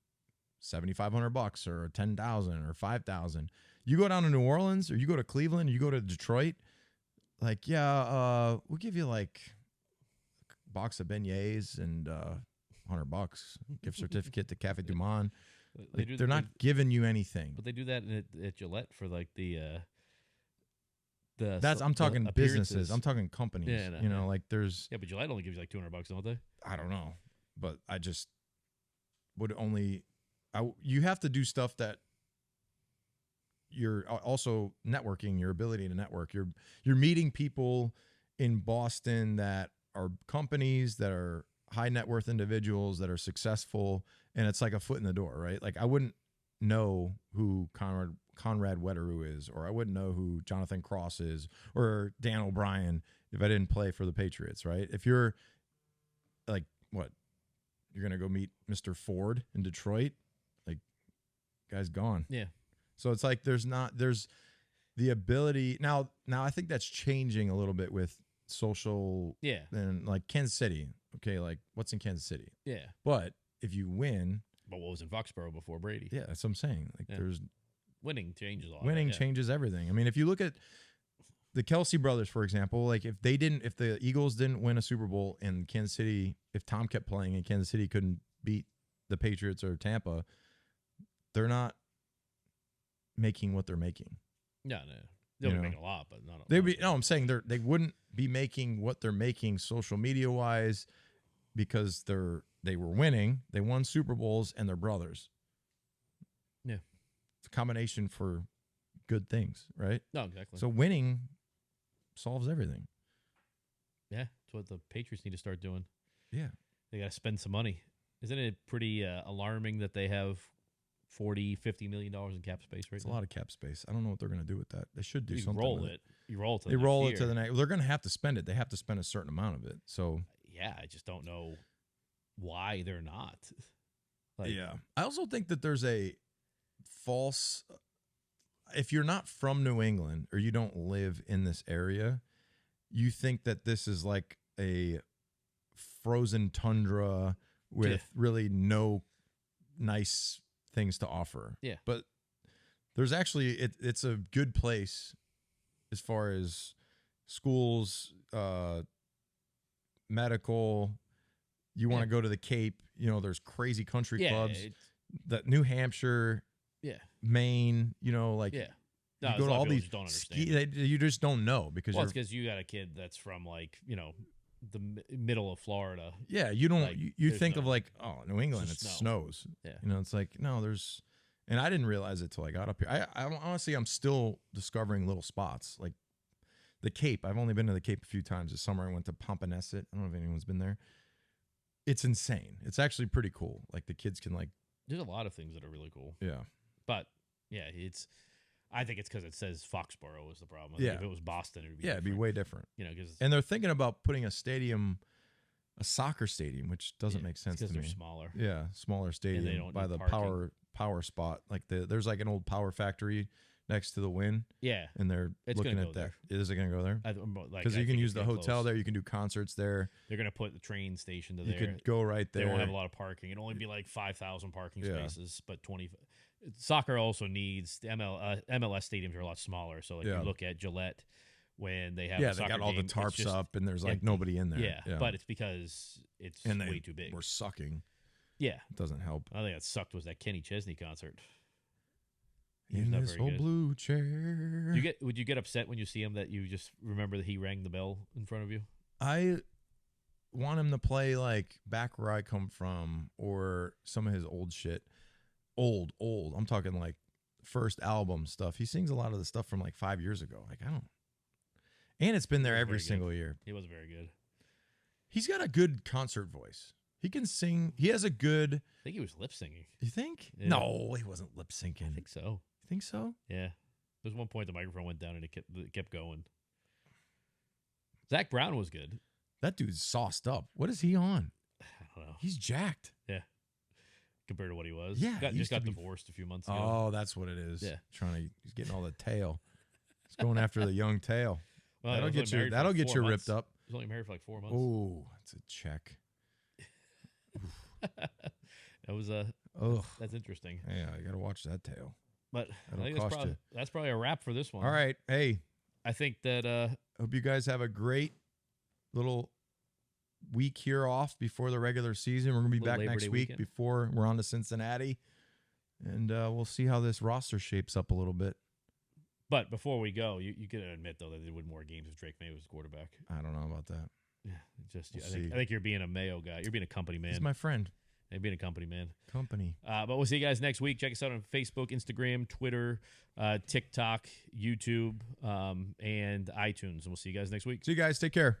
$7,500 or $10,000 or $5,000. You go down to New Orleans, or you go to Cleveland, you go to Detroit, like, we'll give you like a box of beignets and $100 gift certificate to Cafe Du Monde. Like, they're not giving you anything. But they do that at Gillette for like I'm talking businesses. I'm talking companies. Yeah, no, like there's. Yeah, but Gillette only gives you like $200, don't they? I don't know, but I just would only. You have to do stuff that you're also networking. Your ability to network. You're meeting people in Boston that are companies, that are high net worth individuals, that are successful, and it's like a foot in the door, right? Like, I wouldn't know who Conrad Wetteroo is, or I wouldn't know who Jonathan Cross is, or Dan O'Brien if I didn't play for the Patriots, right? If you're like, what, you're gonna go meet Mr. Ford in Detroit, like, guy's gone. Yeah. So it's like there's the ability now. I think that's changing a little bit with social. Yeah. And like Kansas City. Okay, like, what's in Kansas City? Yeah. But if you win. But what was in Foxborough before Brady? Yeah, that's what I'm saying. Like, there's. Winning changes all. Winning changes everything. I mean, if you look at the Kelsey brothers, for example, like if the Eagles didn't win a Super Bowl in Kansas City, if Tom kept playing and Kansas City couldn't beat the Patriots or Tampa, they're not making what they're making. No. They'll be making a lot, but not. I'm saying they wouldn't be making what they're making social media wise, because they were winning. They won Super Bowls, and they're brothers. Yeah. It's a combination for good things, right? No, exactly. So winning solves everything. Yeah, that's what the Patriots need to start doing. Yeah. They got to spend some money. Isn't it pretty alarming that they have $40-50 million in cap space right now? It's a lot of cap space. I don't know what they're going to do with that. They should do something. You roll it to the They next roll year. it to the next. They're going to have to spend it. They have to spend a certain amount of it. So yeah, I just don't know why they're not. Like, yeah. I also think that there's a false. If you're not from New England or you don't live in this area, you think that this is like a frozen tundra with really no nice things to offer. Yeah. But there's actually, it's a good place as far as schools, medical. You want to go to the Cape, there's crazy country clubs. That New Hampshire, Maine, like No, you go to all these don't understand. you just don't know because it's because you got a kid that's from like the middle of Florida. Yeah, you don't. Like, you think of like, oh, New England, it snows. Yeah, it's like no, there's, and I didn't realize it till I got up here. I honestly, I'm still discovering little spots like the Cape. I've only been to the Cape a few times this summer. I went to Pompanesett. I don't know if anyone's been there. It's insane. It's actually pretty cool. Like the kids can like. There's a lot of things that are really cool. Yeah, but yeah, I think it's because it says Foxborough is the problem. If it was Boston, it would be it'd be way different. And they're thinking about putting a soccer stadium, which doesn't make sense to me. Because they're smaller. Yeah, smaller stadium by the power spot. Like there's like an old power factory next to the Wynn. Yeah, and they're looking at that. Is it going to go there? Because you can use the hotel there. You can do concerts there. They're going to put the train station to there. You could go right there. They won't have a lot of parking. It'll only be like 5,000 parking spaces, but 20. Soccer also needs the MLS stadiums are a lot smaller. So like you look at Gillette when they have they got all the tarps up and there's like nobody in there. Yeah, but it's because it's way too big. We're sucking. Yeah, it doesn't help. I think that sucked was that Kenny Chesney concert. In this old blue chair. Would you get upset when you see him that you just remember that he rang the bell in front of you? I want him to play like Back Where I Come From or some of his old shit. Old. I'm talking like first album stuff. He sings a lot of the stuff from like 5 years ago. Like and it's been there every single year. He was very good. He's got a good concert voice. He can sing. He has a good. I think he was lip singing. You think? Yeah. No, he wasn't lip syncing. I think so. You think so? Yeah. There's one point the microphone went down and it kept going. Zach Brown was good. That dude's sauced up. What is he on? I don't know. He's jacked. Yeah. Compared to what he was. Yeah. Just got divorced a few months ago. Oh, that's what it is. Yeah. He's getting all the tail. He's going after the young tail. Well, that'll get you ripped up. He was only married for like 4 months. Oh, that's a check. That was that's interesting. Yeah, you got to watch that tail. But I think that's probably a wrap for this one. All right. Hey. I think that hope you guys have a great little week here off before the regular season. We're going to be back next week before we're on to Cincinnati. And we'll see how this roster shapes up a little bit. But before we go, you can admit, though, that they would more games if Drake May was quarterback. I don't know about that. Yeah, I think you're being a Mayo guy. You're being a company man. He's my friend. You're being a company man. But we'll see you guys next week. Check us out on Facebook, Instagram, Twitter, TikTok, YouTube, and iTunes. And we'll see you guys next week. See you guys. Take care.